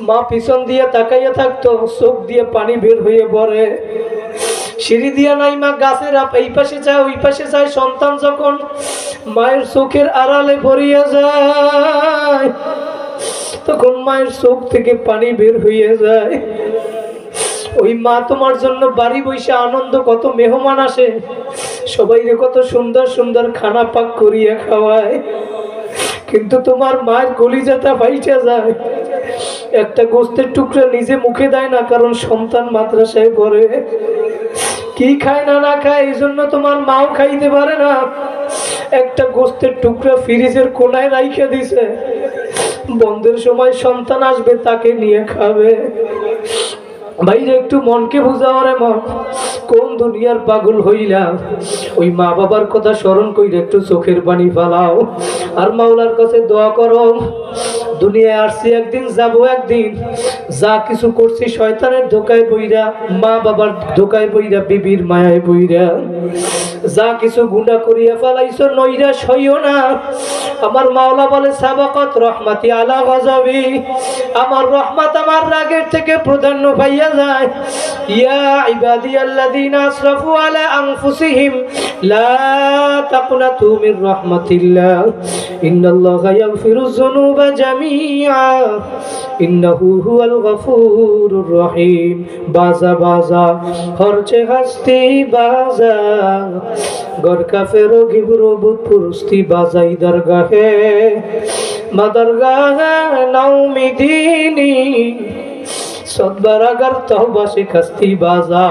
মা পিছন দিয়ে তাকাইয়া থাকতো, চোখ দিয়ে পানি বের হয়ে পড়ে। সিঁড়ি দিয়া নাই মা, গাছের এই পাশে যায় ওই পাশে যায়, সন্তান যখন মায়ের চোখের আড়ালে পড়িয়া যায়, তখন মায়ের চোখ থেকে পানি বের হইয়া যায়। ওই মা তোমার জন্য বাড়ি বসে আনন্দ, কত মেহমান আসে, সবাইরে কত সুন্দর সুন্দর খানা পাক করিয়া খাওয়ায়, কিন্তু তোমার মায়ের কলিজাটা ফাইটা যায়, একটা গোস্তের টুকরা নিজে মুখে দেয় না, কারণ সন্তান মাদ্রাসায় পড়ে। কি খায় না না খায়, এই জন্য তোমার মাও খাইতে পারে না, একটা গোস্তের টুকরা ফ্রিজের কোনায় রাইখা দিছে, বন্ধের সময় সন্তান আসবে তাকে নিয়ে খাবে। ভাইরে একটু মনকে বুঝাও রে মন। কোন দুনিয়ার পাগল হইলা? ওই মা বাবার কথা স্মরণ কইরে একটু চোখের পানি ফালাও, আর মাওলার কাছে দোয়া করো। দুনিয়ায় আসছি একদিন, যাব একদিন, যা কিছু করছি শয়তানের ধোকায় পইরা, মা বাবার ধোকায় পইরা, বিবির মায়ায় পইরা, যা কিছু গুনাহ করিয়া ফেলাইছো নৈরাশ হইও না। আমার মাওলা বলে সাবাকাত রহমাতি আলা গযাবি, আমার রহমত আমার রাগের থেকে প্রাধান্য পাইয়া যায়। ইয়া ইবাদিয়াল্লাযিনা আসরাফু আলা আনফুসিহিম লা তাকনাতু মির রাহমাতিল্লাহ ইন্নাল্লাহা ইয়াগফিরুয যুনুবা জামিআ ইন্নাহু হুয়াল গফুরুর রহিম। বাজা বাজা খরচে হাসতি বাজা গর কাফেরো গিবরো বুত পুরস্তি বাজাই দরগাহে মাদরগাহে নাউমিদিনী সদবরাগার তওবা শিখাস্তি বাজা।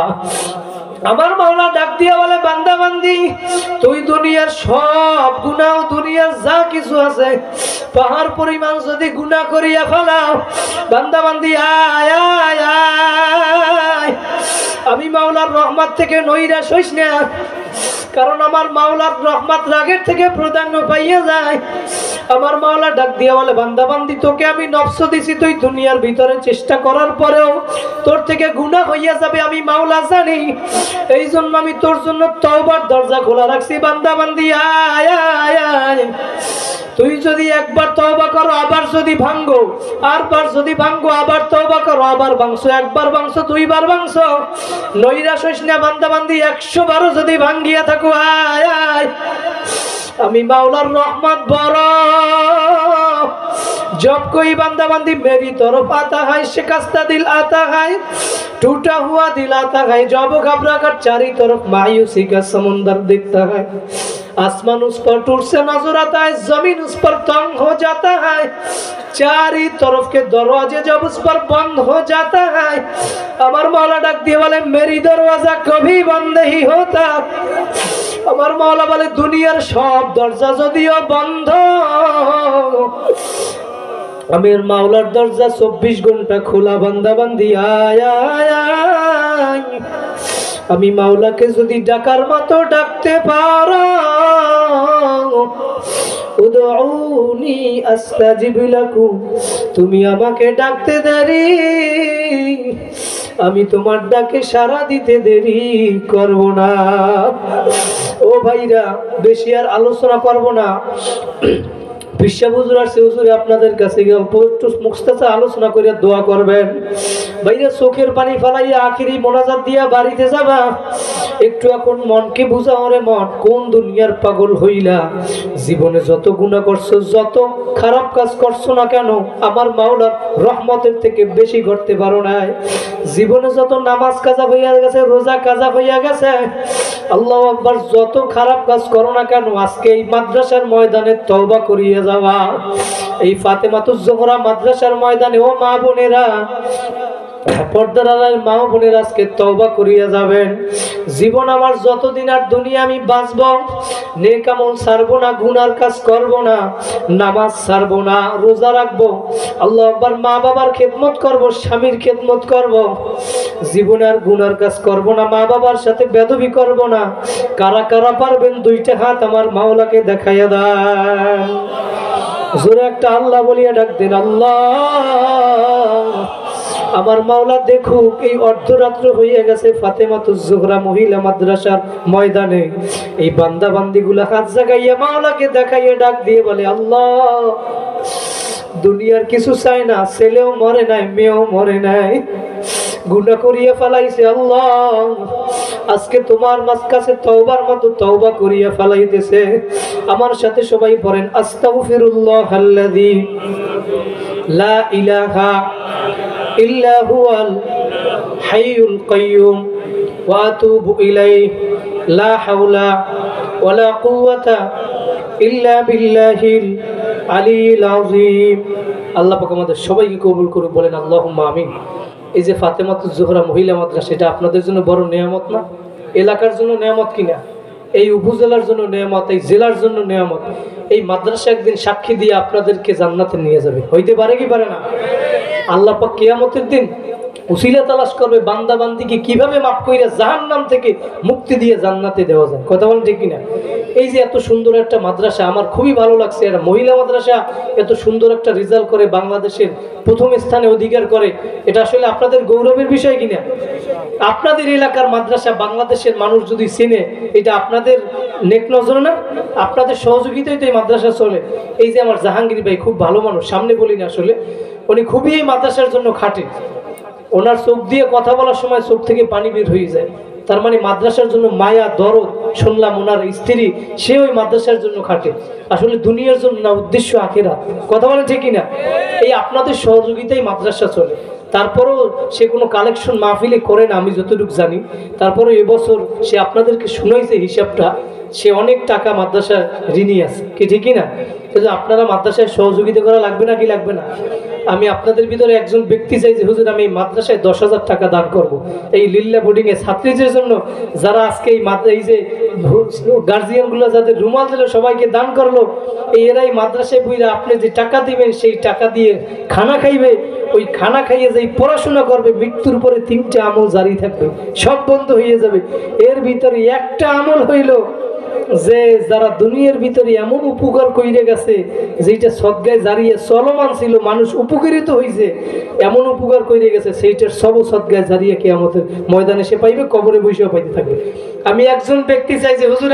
আমার মাওলা ডাক দিয়া বলে বান্দা বান্দি তুই দুনিয়ার সব গুনাহ দুনিয়ার যা কিছু আছে পাহাড় পরিমাণ যদি গুনাহ করিয়া ফেলাও বান্দা বান্দি আয় আয় আয়, আমি মাওলার রহমত থেকে নৈরাশ হইস না, কারণ আমার মাওলার রহমত রাগের থেকে প্রাধান্য পাইয়া যায়। আমার মাওলা ডাক দিয়া বলে বান্দা বান্দি তোকে আমি নফস দিছি, তুই দুনিয়ার ভিতরে চেষ্টা করার পরেও তোর থেকে গুনাহ হইয়া যাবে আমি মাওলা জানি, এই জন্য আমি তোর জন্য তওবার দরজা খোলা রাখছি। বান্দা বান্দি আয় আয় আয়, তুই যদি একবার তওবা করো আবার যদি ভাঙ্গো, আরবার যদি ভাঙ্গো আবার তওবা করো আবার ভাঙছো, একবার ভাঙছো দুইবার ভাঙছো, নৈরাশ হইস না বান্দা বান্দি, 100 বারও যদি ভাঙ্গিয়া থাকো আয় আয়, আমি মাওলার রহমত বড়। जब कोई बंदा बंदी मेरी तरफ आता है शिकस्ता दिल आता है टूटा हुआ दिल आता है, जब घबरा कर चारी तरफ मायूसी का समुंदर दिखता है, आसमान उस पर टूट से नजर आता है, जमीन उस पर तंग हो जाता है, चारी तरफ के दरवाजे जब उस पर बंद हो जाता है, अमर मौला डाक दिए वाले मेरी दरवाजा कभी बंद नहीं होता। अमर मौला वाले दुनियार सब दरजा जदियो बंद आमिर माওলার दरजा 24 घंटा खोला। बंदा बंदी आय आय आय, আমি মাওলাকে যদি ডাকার মতো ডাকতে পারো উদউনি আস্তাজিব লাকুম, তুমি আমাকে ডাকতে দেরি আমি তোমার ডাকে সাড়া দিতে দেরি করব না। ও ভাইরা বেশি আর আলোচনা করব না, বিশ্ব হুজুর আসছে, হুজুরে আপনাদের কাছে অল্প একটু মুখতাসা আলোচনা করে দোয়া করবেন। ভাইরা চোখের পানি ফেলাইয়া আখিরি মোনাজাত দিয়া বাড়িতে যাবা, একটু এখন মনকে বুঝাও রে মন, কোন দুনিয়ার পাগল হইলা, জীবনে যত গুনাহ করছো যত খারাপ কাজ করছো না কেন আমার মাওলার রহমতের থেকে বেশি করতে পারো নাই, জীবনে যত নামাজ কাজা হইয়া গেছে রোজা কাজা হইয়া গেছে, আল্লাহু আকবার, যত খারাপ কাজ করো না কেন আজকে এই মাদ্রাসার ময়দানে তওবা করিয়া যাওয়া, এই ফাতেমাতুজ জোহরা মাদ্রাসার ময়দানে ও মা বোনেরা পর্দার আড়াল মা বোনেরা আজকে তওবা করিয়া যাবেন। জীবন আমার যতদিন আর দুনিয়া আমি বাঁচবো নেক আমল ছাড়বো না, গুনার কাজ করব না, নামাজ ছাড়বো না, রোজা রাখবো, আল্লাহু আকবার, মা বাবার খেদমত করব, স্বামীর খেদমত করব, জীবনে আর গুনার কাজ করব না, মা বাবার সাথে বেদবি করব না। কারা কারা পারবেন দুইটা হাত আমার মাওলাকে দেখাইয়া দেন, জোরে একটা আল্লাহ বলিয়া ডাক দেন আল্লাহ। আমার মাওলা দেখুক এই অর্ধরাত্র হইয়া গেছে ফাতেমাতুজ জোহরা মহিলা মাদ্রাসার ময়দানে এই বান্দা বান্দিগুলা হাত জাগাইয়া মাওলাকে দেখাইয়া ডাক দিয়ে বলে আল্লাহ দুনিয়ার কিছু চাই না, ছেলেও মরে নাই মেয়েও মরে নাই, গুনাহ করিয়া ফেলাইছে আল্লাহ, আজকে তোমার কাছে তওবার মতো তওবা করিয়া ফেলাইতেছে। আমার সাথে সবাই পড়েন আস্তাগফিরুল্লাহাল্লাযী লা ইলাহা ইল্লা হুয়াল হাইয়ুল কাইয়্যুম ওয়া আতুবু ইলাইহি লা হাওলা ওয়ালা কুওয়াতা ইল্লা বিল্লাহিল আলিয়্যিল আযীম। আল্লাহ পাক আমাদের সবাইকে কবুল করুক, বলেন আল্লাহুম্মা আমিন। এই যে ফাতেমাতুজ জোহরা মহিলা মাদ্রাসা, এটা আপনাদের জন্য বড় নিয়ামত না? এলাকার জন্য নিয়ামত কিনা, এই উপজেলার জন্য নিয়ামত, এই জেলার জন্য নিয়ামত। এই মাদ্রাসা একদিন সাক্ষী দিয়ে আপনাদেরকে জান্নাতে নিয়ে যাবে, হইতে পারে কি পারে না? আল্লাহ পাক কিয়ামতের দিন উসিলা তালাশ করবে বান্দা বান্দিকে কিভাবে মাফ কইরা জাহান্নাম থেকে মুক্তি দিয়ে জান্নাতে দেওয়া যায়। কথা বলেন ঠিক কিনা? এই যে এত সুন্দর একটা মাদ্রাসা, আমার খুবই ভালো লাগছে। এটা মহিলা মাদ্রাসা এত সুন্দর একটা রেজাল্ট করে বাংলাদেশের প্রথম স্থানে অধিকার করে, এটা আসলে আপনাদের গৌরবের বিষয় কিনা? আপনাদের এলাকার মাদ্রাসা বাংলাদেশের মানুষ যদি চেনে, এটা আপনাদের নেক নজর না? আপনাদের সহযোগিতায় তো এই মাদ্রাসা চলে। এই যে আমার জাহাঙ্গীর ভাই খুব ভালো মানুষ, সামনে বলি না, আসলে উনি খুবই এই মাদ্রাসার জন্য খাটে। ওনার চোখ দিয়ে কথা বলার সময় চোখ থেকে পানি বের হয়ে যায়। তার মানে মাদ্রাসার জন্য মায়া দরদ। শুনলাম ওনার স্ত্রী, সে ওই মাদ্রাসার জন্য খাটে। আসলে দুনিয়ার জন্য না, উদ্দেশ্য আখিরাত। কথা বলেন ঠিক কিনা? এই আপনাদের সহযোগিতায় মাদ্রাসা চলে। তারপরেও সে কোনো কালেকশন মাহফিলে করে না আমি যতটুকু জানি। তারপরে এবছর সে আপনাদেরকে শুনাইছে হিসাবটা, সে অনেক টাকা মাদ্রাসার ঋণী আছে, কি ঠিক না? আপনারা মাদ্রাসায় সহযোগিতা করা লাগবে না কি লাগবে না? আমি আপনাদের ভিতরে একজন ব্যক্তি চাই যে হুজুর আমি এই মাদ্রাসায় 10,000 টাকা দান করব এই লিল্লা বোর্ডিংয়ে ছাত্রীদের জন্য, যারা আজকে এই যে গার্জিয়ানগুলো যাদের রুমাল দিল সবাইকে দান করলো, এরাই মাদ্রাসায় বইরা আপনি যে টাকা দিবেন সেই টাকা দিয়ে খানা খাইবে। ওই খানা খাইয়ে যেই পড়াশোনা করবে, মৃত্যুর পরে 3টে আমল জারি থাকবে, সব বন্ধ হয়ে যাবে। এর ভিতরে একটা আমল হইল যে যারা দুনিয়ার ভিতরে এমন উপকার কইরে গেছে, যেটা সদগায় জারিয়ে চলমান ছিল, মানুষ উপকৃত হয়েছে, এমন উপকার কইরে গেছে, সেইটার সব সদগায় জারিয়ে কিয়ামতের ময়দানে সে পাইবে, কবরে বসেও পাইতে থাকবে। আমি একজন ব্যক্তি চাই যে হুজুর